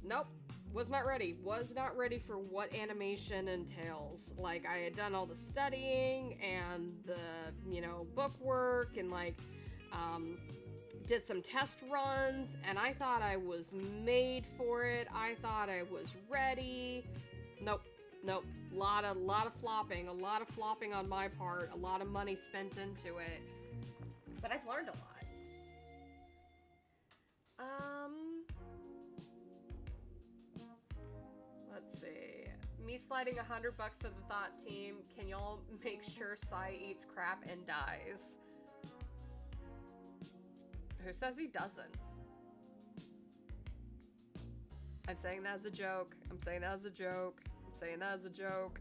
Speaker 1: nope, was not ready. Was not ready for what animation entails. Like, I had done all the studying and the, book work and, like, did some test runs, and I thought I was made for it. I thought I was ready. Nope. Lot of flopping. A lot of flopping on my part. A lot of money spent into it. But I've learned a lot. Let's see. Me sliding $100 to the Thought team. Can y'all make sure Sai eats crap and dies? Who says he doesn't? I'm saying that as a joke. I'm saying that as a joke. I'm saying that as a joke.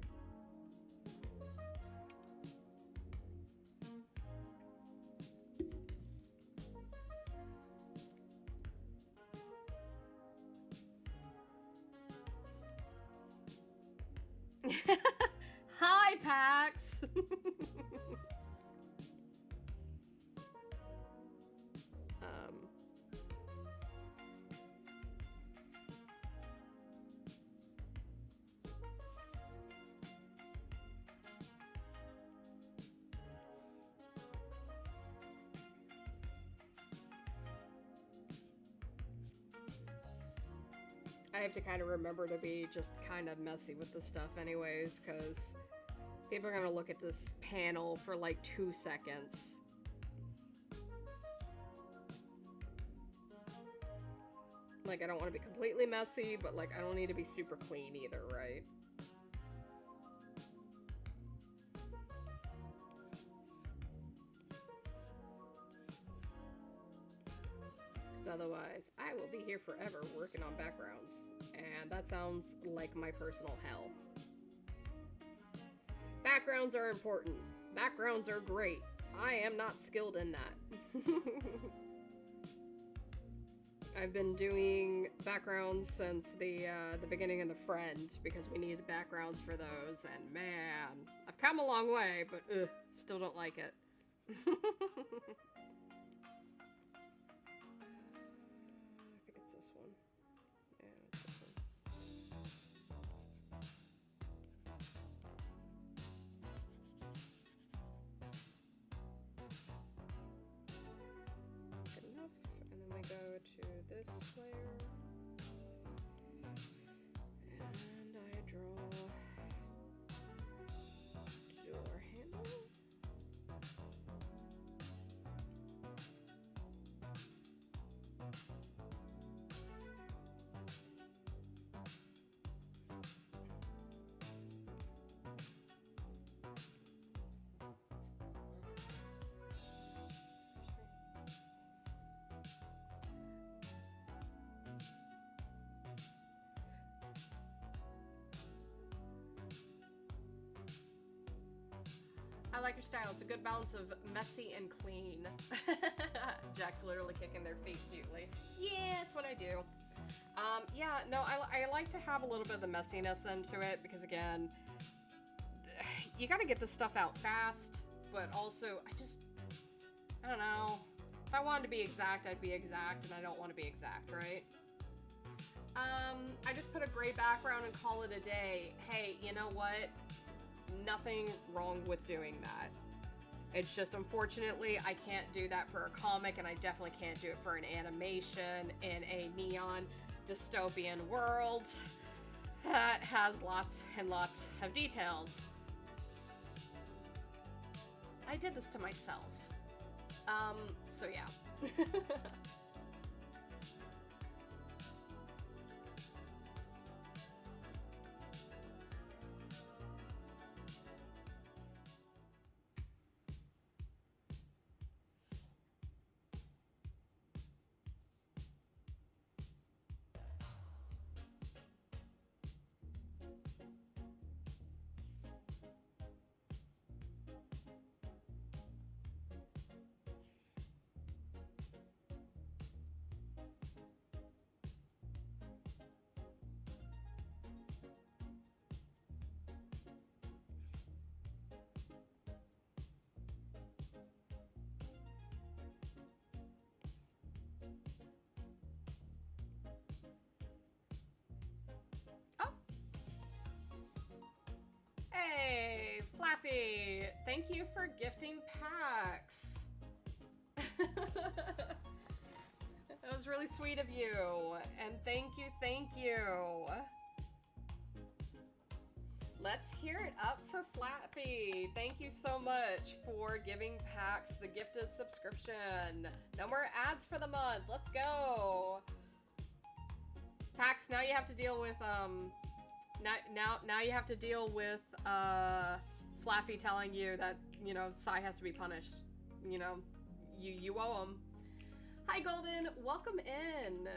Speaker 1: Hi, Pax! I have to kind of remember to be just kind of messy with this stuff anyways, because people are going to look at this panel for like 2 seconds. Like, I don't want to be completely messy, but like, I don't need to be super clean either, right? Otherwise, I will be here forever working on backgrounds, and that sounds like my personal hell. Backgrounds are important. Backgrounds are great. I am not skilled in that. I've been doing backgrounds since the beginning of The Friend, because we needed backgrounds for those, and man, I've come a long way, but still don't like it. Go to this layer, and I draw door handle. I like your style. It's a good balance of messy and clean. Jack's literally kicking their feet cutely. Yeah, it's what I do. Yeah, no, I like to have a little bit of the messiness into it because, again, you gotta get this stuff out fast, but also, I don't know. If I wanted to be exact, I'd be exact, and I don't want to be exact, right? I just put a gray background and call it a day. Hey, you know what? Nothing wrong with doing that. It's just, unfortunately, I can't do that for a comic, and I definitely can't do it for an animation in a neon dystopian world that has lots and lots of details. I did this to myself. So yeah. Oh. Hey, Flaffy! Thank you for gifting packs. That was really sweet of you. And thank you, thank you. Let's hear it up for Flappy. Thank you so much for giving Pax the gifted subscription. No more ads for the month. Let's go. Pax, now you have to deal with now you have to deal with Flaffy telling you that, you know, Sai has to be punished. You know, you owe him. Hi Golden, welcome in.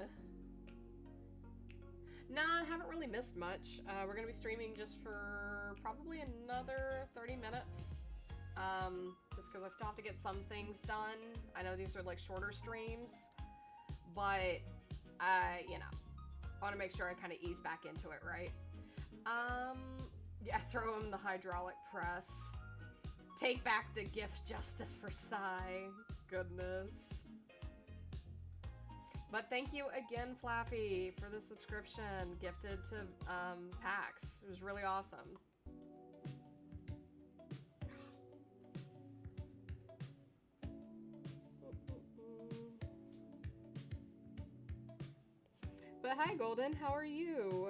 Speaker 1: Nah, I haven't really missed much. We're gonna be streaming just for probably another 30 minutes. Just because I still have to get some things done. I know these are like shorter streams, but you know, I want to make sure I kind of ease back into it, right? Yeah, throw him the hydraulic press. Take back the gift justice for Sai. Goodness. But thank you again, Flaffy, for the subscription gifted to Pax. It was really awesome. But hi, Golden. How are you?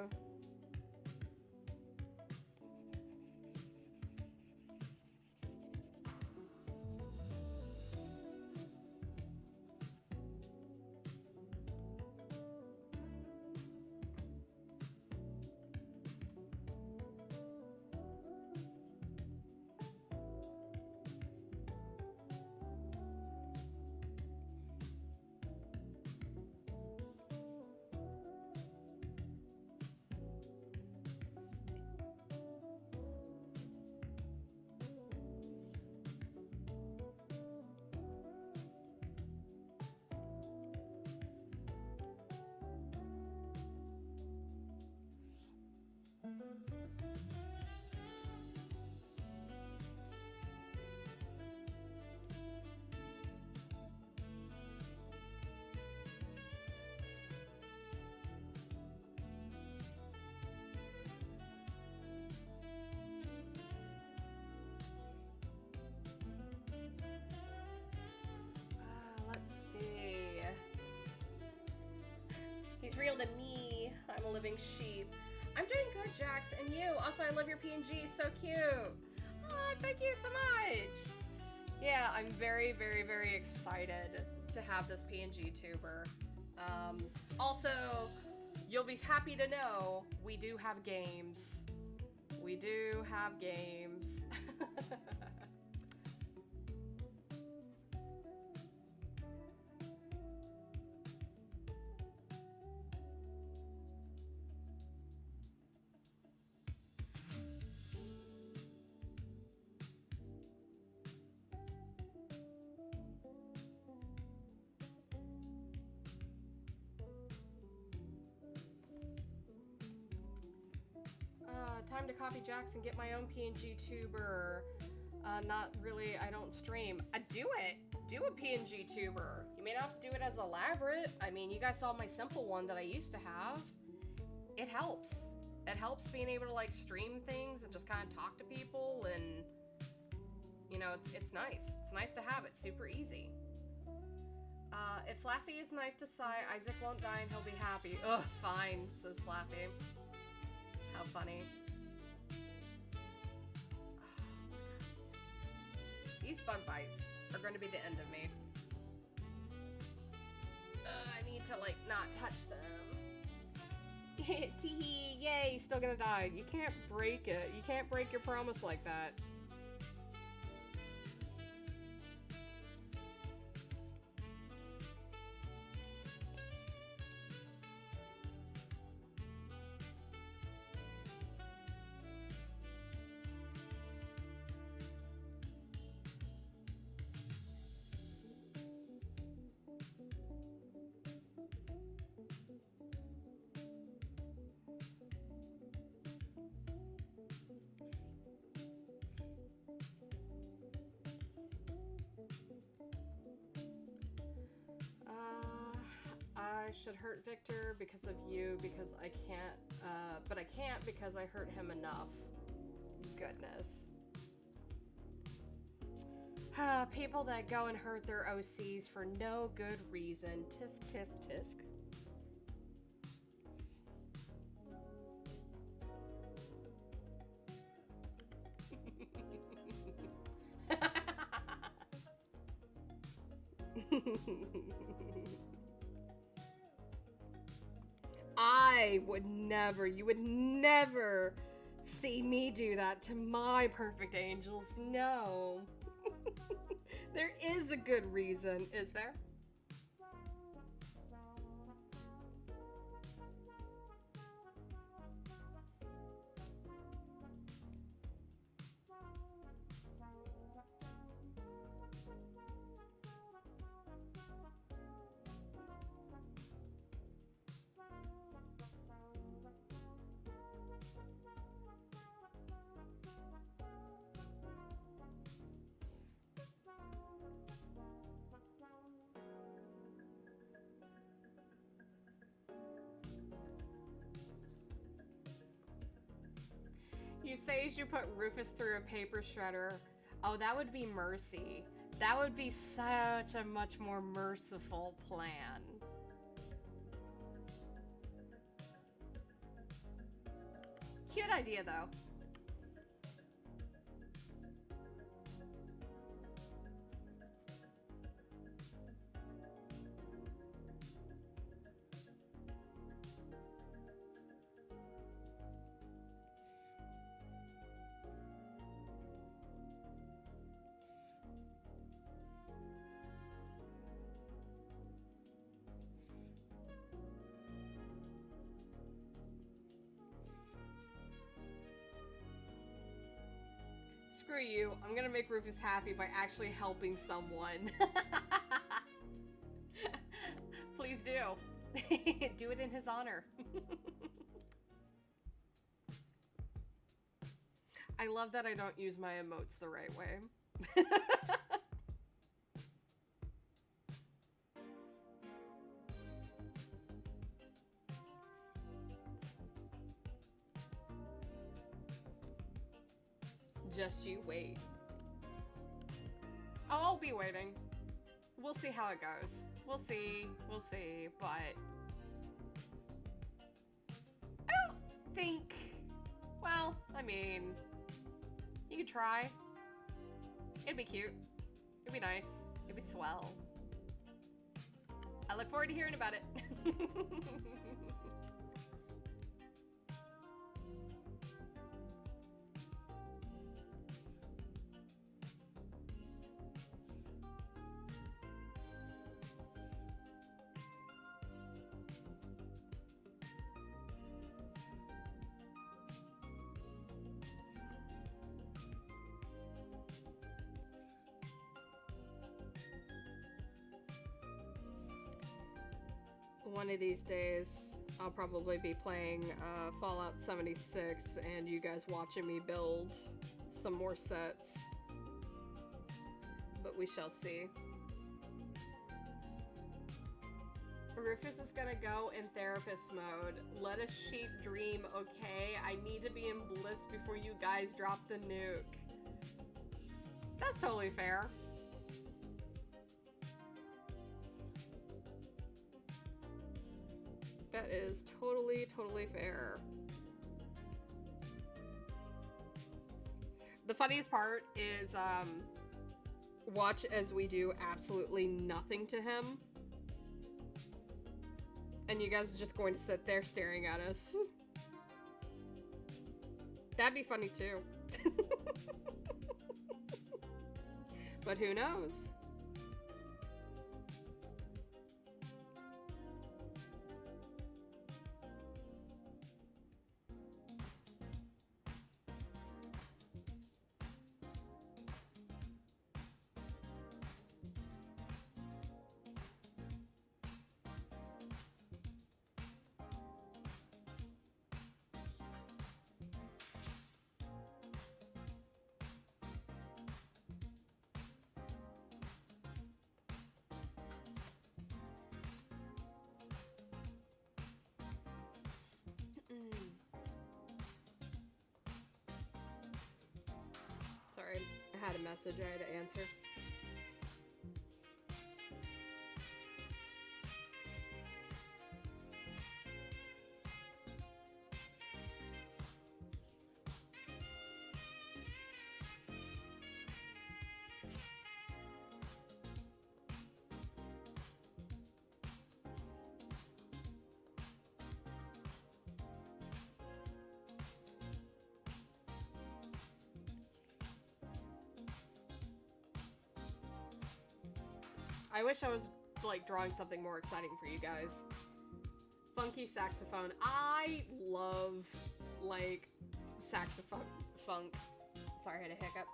Speaker 1: He's real to me. I'm a living sheep. I'm doing good, Jax, and you. Also, I love your PNG. So cute. Oh, thank you so much. Yeah, I'm very, very, very excited to have this PNGTuber. Also, you'll be happy to know we do have games. We do have games. Time to copy Jax and get my own PNGTuber. Not really, I don't stream. Do it! Do a PNGTuber. You may not have to do it as elaborate. I mean, you guys saw my simple one that I used to have. It helps. It helps being able to like stream things and just kind of talk to people, and you know, it's nice. It's nice to have it. Super easy. If Flaffy is nice to Sai, Isaac won't die and he'll be happy. Ugh, fine, says Flaffy. How funny. These bug bites are going to be the end of me. I need to, like, not touch them. Teehee, yay, he's still gonna die. You can't break it. You can't break your promise like that. I should hurt Victor because of you, because I can't, but I can't because I hurt him enough. Goodness. People that go and hurt their OCs for no good reason. Tisk, tisk, tisk. I would never, you would never see me do that to my perfect angels. No. There is a good reason, is there? You say you put Rufus through a paper shredder. Oh, that would be mercy. That would be such a much more merciful plan. Cute idea, though. Screw you. I'm gonna make Rufus happy by actually helping someone. Please do. Do it in his honor. I love that I don't use my emotes the right way. Just you wait. Oh, I'll be waiting. We'll see how it goes. We'll see, but I don't think, well, I mean, you could try. It'd be cute. It'd be nice. It'd be swell. I look forward to hearing about it. One of these days, I'll probably be playing Fallout 76 and you guys watching me build some more sets. But we shall see. Rufus is gonna go in therapist mode. Let a sheep dream, okay? I need to be in bliss before you guys drop the nuke. That's totally fair. That is totally, totally fair. The funniest part is, watch as we do absolutely nothing to him. And you guys are just going to sit there staring at us. That'd be funny too. But who knows? Sorry, I had a message I had to answer. I wish I was, like, drawing something more exciting for you guys. Funky saxophone. I love, like, saxophone funk. Sorry, I had a hiccup.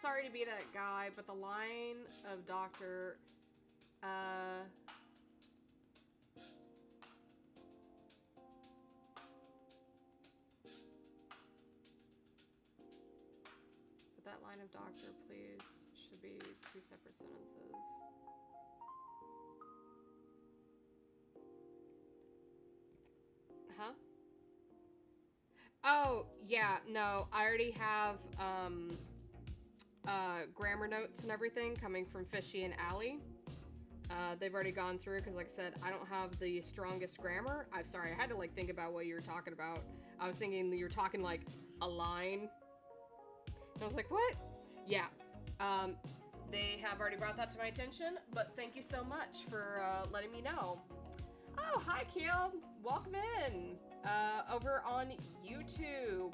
Speaker 1: Sorry to be that guy, but the line of Dr. But that line of doctor, please, should be 2 separate sentences. Huh? Oh, yeah, no, I already have, grammar notes and everything coming from Fishy and Allie. They've already gone through, because like I said, I don't have the strongest grammar. I'm sorry, I had to like think about what you were talking about. I was thinking you were talking like a line. And I was like, what? Yeah. They have already brought that to my attention, but thank you so much for letting me know. Oh, hi, Keel. Welcome in. Over on YouTube.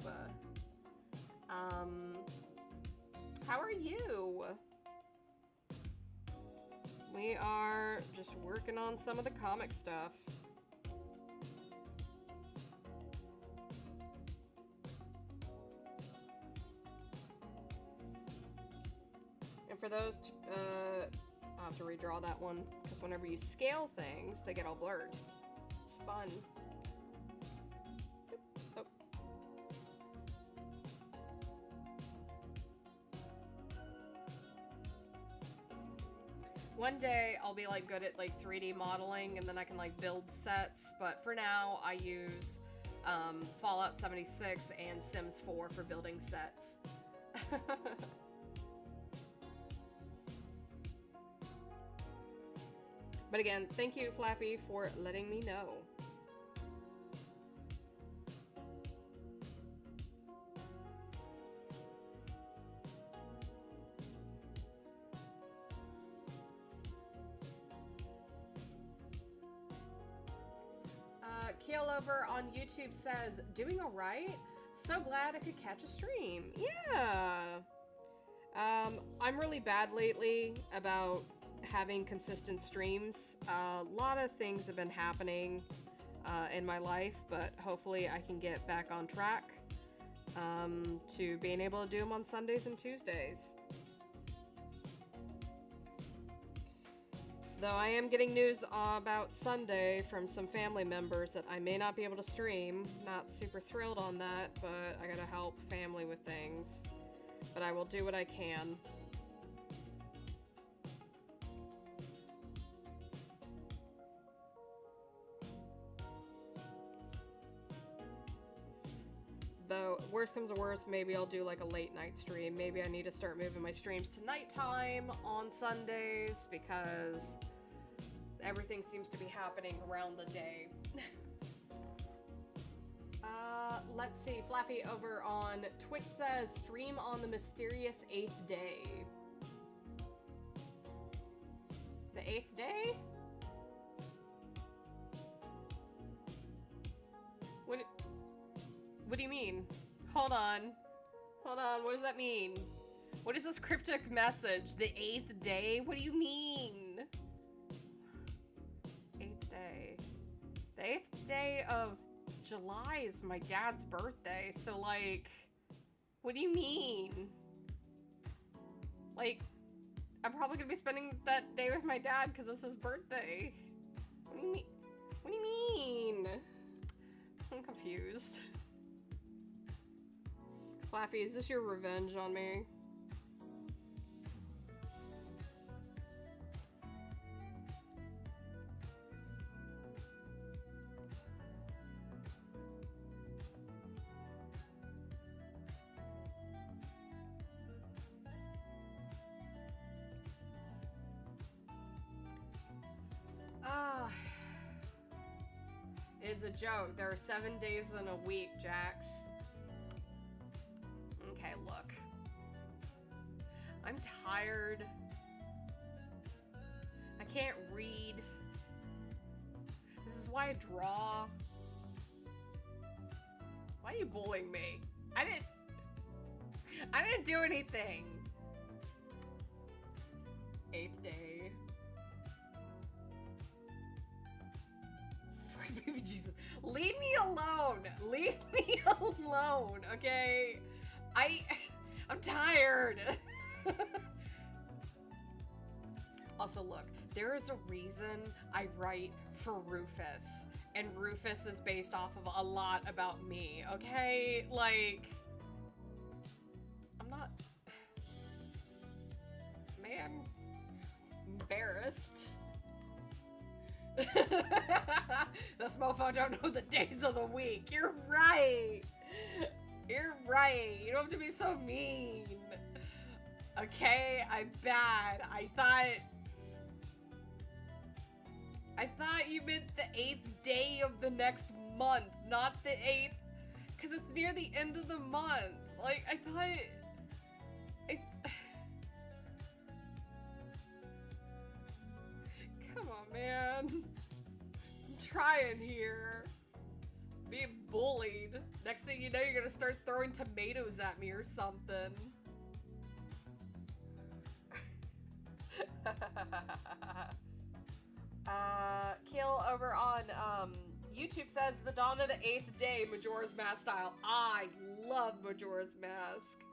Speaker 1: How are you? We are just working on some of the comic stuff. And for those, I'll have to redraw that one, because whenever you scale things, they get all blurred. It's fun. Oh. One day I'll be like good at like 3D modeling, and then I can like build sets, but for now I use Fallout 76 and Sims 4 for building sets. But again, thank you, Flappy, for letting me know. Keel over on YouTube says, doing all right? So glad I could catch a stream. Yeah. I'm really bad lately about having consistent streams. A lot of things have been happening in my life, but hopefully I can get back on track to being able to do them on Sundays and Tuesdays. Though I am getting news about Sunday from some family members that I may not be able to stream. Not super thrilled on that, but I gotta help family with things. But I will do what I can. Though, worst comes to worst, maybe I'll do like a late night stream. Maybe I need to start moving my streams to nighttime on Sundays because everything seems to be happening around the day. Let's see. Flaffy over on Twitch says, stream on the mysterious 8th day. The 8th day? What do you mean? Hold on. Hold on, what does that mean? What is this cryptic message? The 8th day? What do you mean? 8th day. The 8th day of July is my dad's birthday, so like, what do you mean? Like, I'm probably gonna be spending that day with my dad because it's his birthday. What do you mean? What do you mean? I'm confused. Flaffy, is this your revenge on me? It is a joke. There are 7 days in a week, Jax. Okay, look. I'm tired. I can't read. This is why I draw. Why are you bullying me? I didn't do anything. 8th day. Sweet baby Jesus. Leave me alone. Leave me alone, okay? I'm tired. Also, look, there is a reason I write for Rufus, and Rufus is based off of a lot about me, okay? Like, I'm not, man, embarrassed. This mofo don't know the days of the week. You're right. You're right. You don't have to be so mean. Okay, I'm bad. I thought you meant the 8th day of the next month, not the 8th, because it's near the end of the month. Like, I thought... Come on, man. I'm trying here. Being bullied. Next thing you know, you're gonna start throwing tomatoes at me or something. Kill over on YouTube says the dawn of the 8th day, Majora's Mask style. I love Majora's Mask.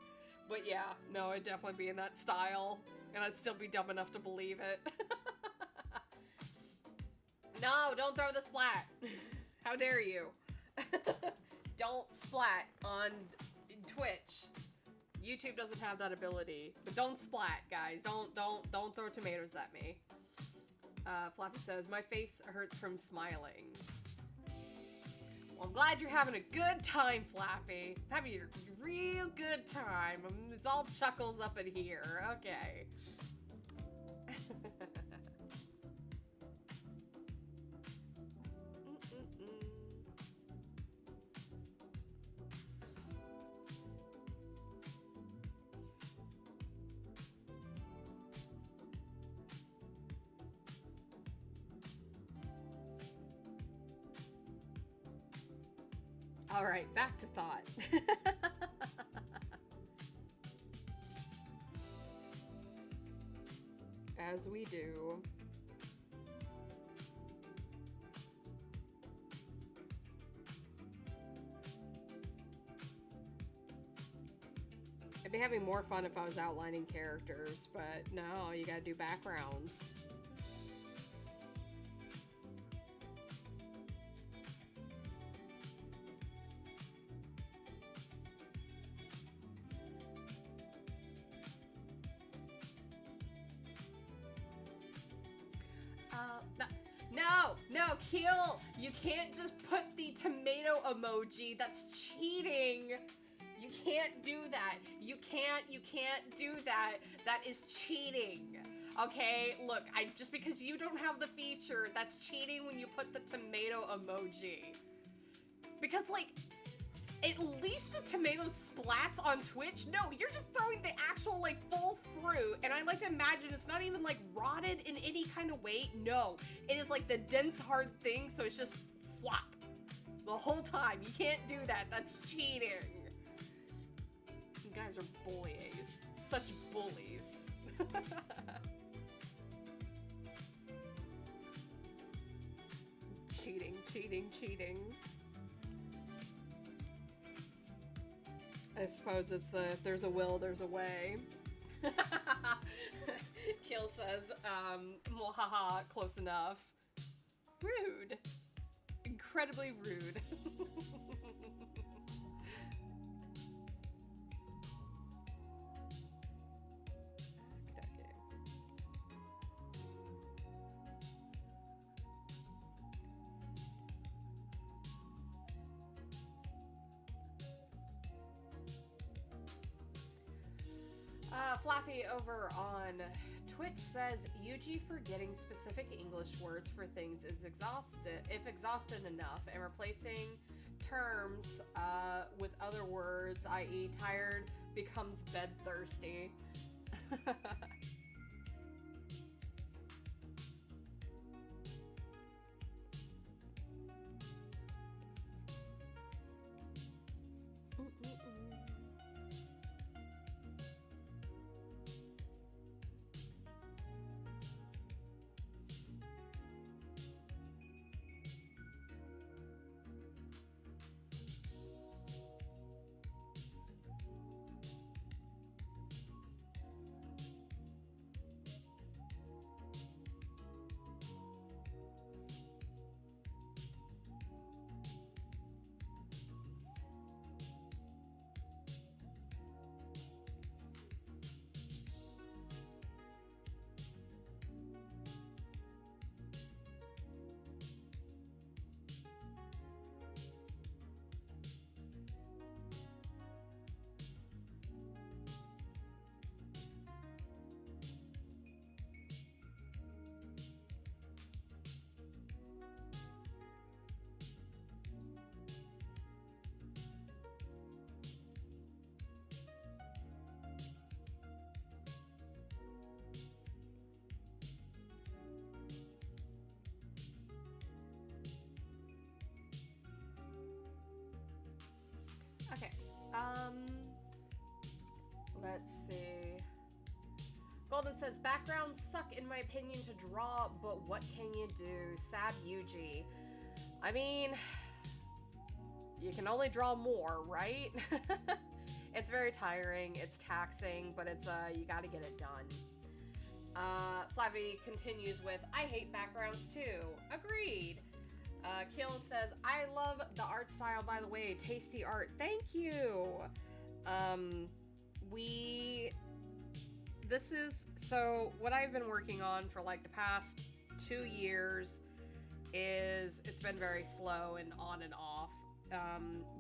Speaker 1: But yeah, no, I'd definitely be in that style. And I'd still be dumb enough to believe it. No, don't throw the splat. How dare you? Don't splat on Twitch. YouTube doesn't have that ability. But don't splat, guys. Don't throw tomatoes at me. Flappy says, my face hurts from smiling. Well, I'm glad you're having a good time, Flappy. Having a real good time. It's all chuckles up in here. Okay. All right, back to thought. as we do. I'd be having more fun if I was outlining characters, but no, you gotta do backgrounds. No, Kill! You can't just put the tomato emoji. That's cheating. You can't do that. You can't do that. That is cheating. Okay, look, just because you don't have the feature, that's cheating when you put the tomato emoji. Because, like, at least the tomato splats on Twitch. No, you're just throwing the actual, like, full fruit, and I like to imagine it's not even, like, rotted in any kind of way. No, it is, like, the dense, hard thing, so it's just flop the whole time. You can't do that. That's cheating. You guys are bullies. Such bullies. Cheating, cheating, cheating. I suppose it's the, if there's a will, there's a way. Kill says, mwahaha, close enough. Rude. Incredibly rude. Flaffy over on Twitch says, Yuji forgetting specific English words for things is exhausted, if exhausted enough, and replacing terms with other words, i.e. tired, becomes bed thirsty. Okay, let's see. Golden says, backgrounds suck in my opinion to draw, but what can you do? Sad Yuji. I mean, you can only draw more, right? It's very tiring, it's taxing, but it's, you gotta get it done. Flavie continues with, I hate backgrounds too. Agreed. Kill says, I love the art style, by the way. Tasty art. Thank you. This is, so what I've been working on for like the past 2 years is, it's been very slow and on and off.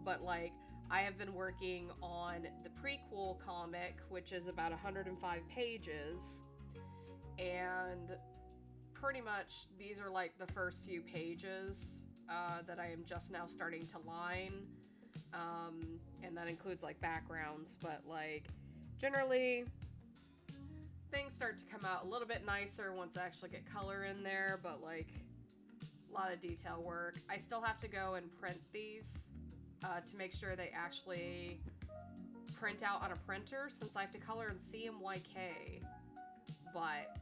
Speaker 1: But like, I have been working on the prequel comic, which is about 105 pages. And pretty much these are like the first few pages that I am just now starting to line, and that includes like backgrounds, but like generally things start to come out a little bit nicer once I actually get color in there, but like a lot of detail work. I still have to go and print these to make sure they actually print out on a printer, since I have to color in CMYK, but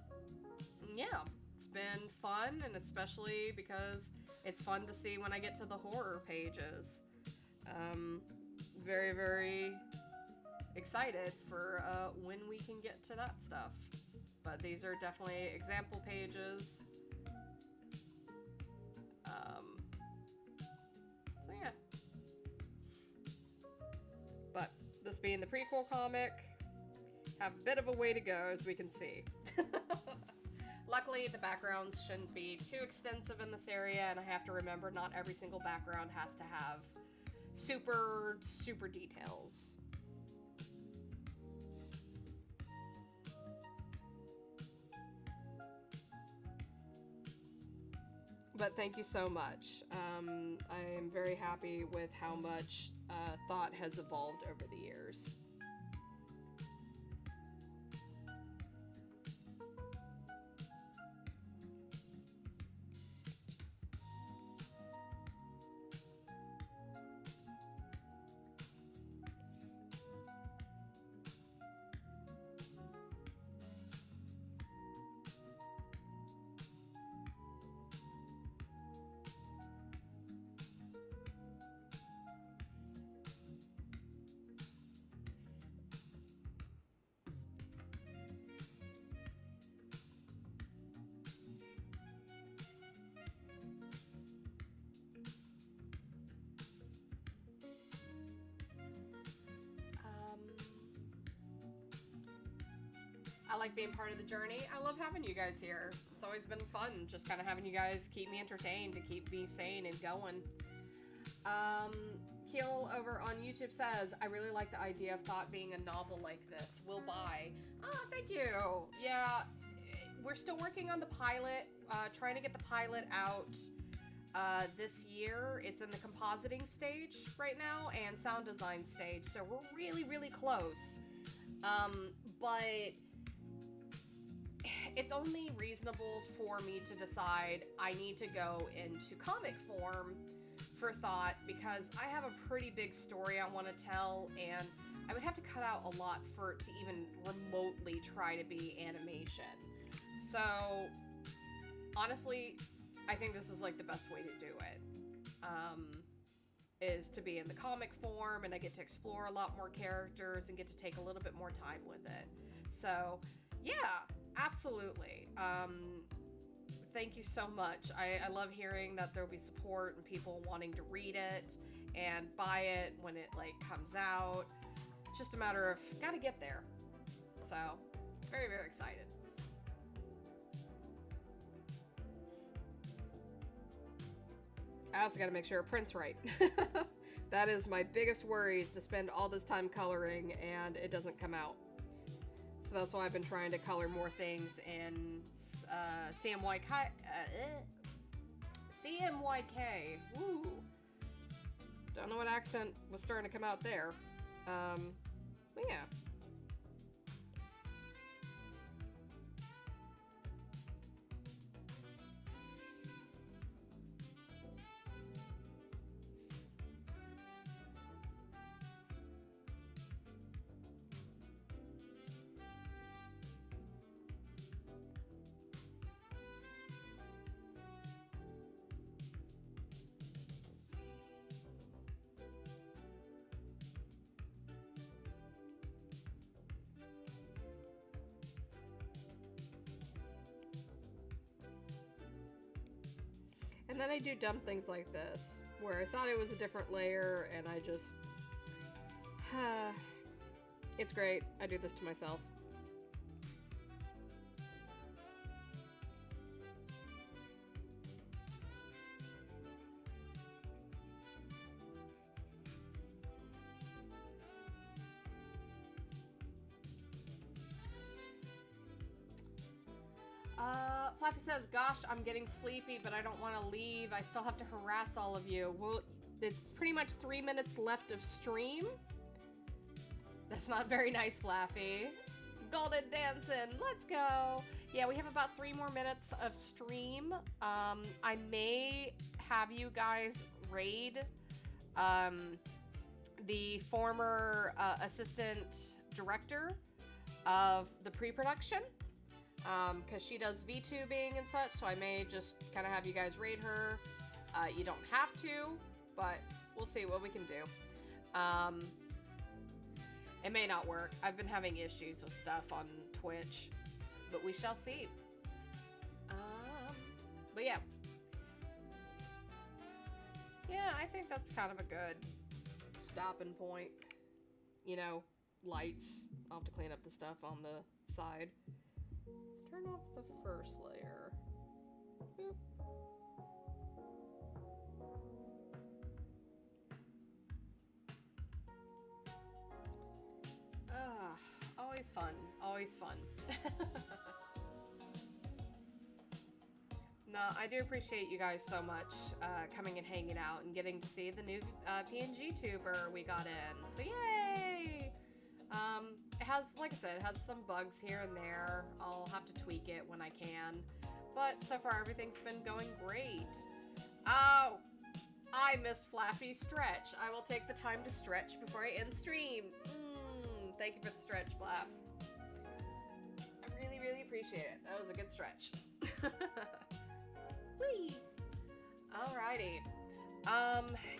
Speaker 1: yeah, it's been fun, and especially because it's fun to see when I get to the horror pages. Very, very excited for when we can get to that stuff. But these are definitely example pages. So yeah. But this being the prequel comic, have a bit of a way to go, as we can see. Luckily, the backgrounds shouldn't be too extensive in this area, and I have to remember not every single background has to have super, super details. But thank you so much. I am very happy with how much thought has evolved over the years. I like being part of the journey. I love having you guys here. It's always been fun, just kind of having you guys keep me entertained, to keep me sane and going. Keel over on YouTube says, I really like the idea of Thought being a novel like this. Will buy. Oh, thank you. Yeah, we're still working on the pilot, trying to get the pilot out this year. It's in the compositing stage right now and sound design stage, so we're really, really close. But it's only reasonable for me to decide I need to go into comic form for Thought, because I have a pretty big story I want to tell, and I would have to cut out a lot for it to even remotely try to be animation. So honestly, I think this is like the best way to do it, is to be in the comic form, and I get to explore a lot more characters and get to take a little bit more time with it. So yeah, absolutely. Thank you so much. I love hearing that there'll be support and people wanting to read it and buy it when it like comes out. It's just a matter of gotta get there. So very, very excited. I also gotta make sure it prints right. That is my biggest worry, is to spend all this time coloring and it doesn't come out. So that's why I've been trying to color more things in CMYK. CMYK. Woo. Don't know what accent was starting to come out there. But yeah. And then I do dumb things like this, where I thought it was a different layer, and I just... It's great. I do this to myself. Fluffy says, gosh, I'm getting sleepy, but I don't want to leave. I still have to harass all of you. Well, it's pretty much 3 minutes left of stream. That's not very nice, Flaffy. Golden dancing, let's go. Yeah, we have about 3 more minutes of stream. I may have you guys raid the former assistant director of the pre-production. because she does VTubing and such, so I may just kind of have you guys raid her. You don't have to, but we'll see what we can do. It may not work. I've been having issues with stuff on Twitch, but we shall see. But yeah. Yeah, I think that's kind of a good stopping point. You know, lights. I'll have to clean up the stuff on the side. Let's turn off the first layer. Boop. Always fun. Always fun. No, I do appreciate you guys so much coming and hanging out and getting to see the new PNGTUBER we got in. So yay! It has, like I said, it has some bugs here and there. I'll have to tweak it when I can. But so far everything's been going great. Oh! I missed Flaffy's stretch. I will take the time to stretch before I end stream. Thank you for the stretch, Flaffs. I really, really appreciate it. That was a good stretch. Whee! Alrighty.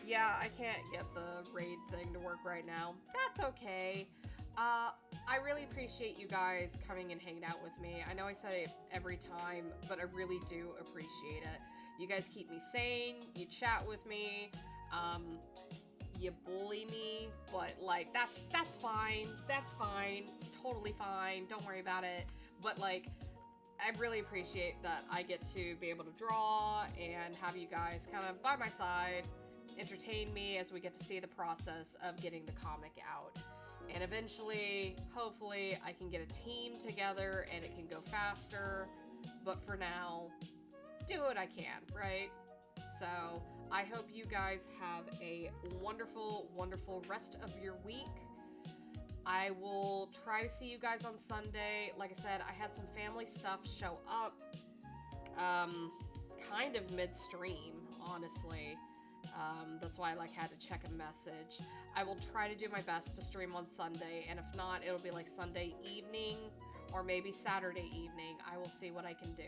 Speaker 1: Yeah, I can't get the raid thing to work right now. That's okay. I really appreciate you guys coming and hanging out with me. I know I say it every time, but I really do appreciate it. You guys keep me sane, you chat with me, you bully me, but like, that's fine. That's fine. It's totally fine. Don't worry about it. But like, I really appreciate that I get to be able to draw and have you guys kind of by my side, entertain me as we get to see the process of getting the comic out. And eventually, hopefully, I can get a team together and it can go faster. But for now, do what I can, right? So, I hope you guys have a wonderful, wonderful rest of your week. I will try to see you guys on Sunday. Like I said, I had some family stuff show up kind of midstream, honestly. That's why I had to check a message. I will try to do my best to stream on Sunday, and if not, it'll be like Sunday evening or maybe Saturday evening. I will see what I can do.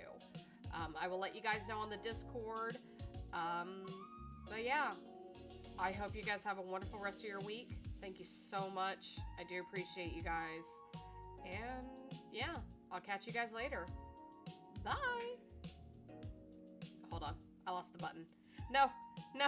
Speaker 1: I will let you guys know on the Discord. But yeah, I hope you guys have a wonderful rest of your week. Thank you so much. I do appreciate you guys. And yeah, I'll catch you guys later. Bye! Hold on, I lost the button. No, no.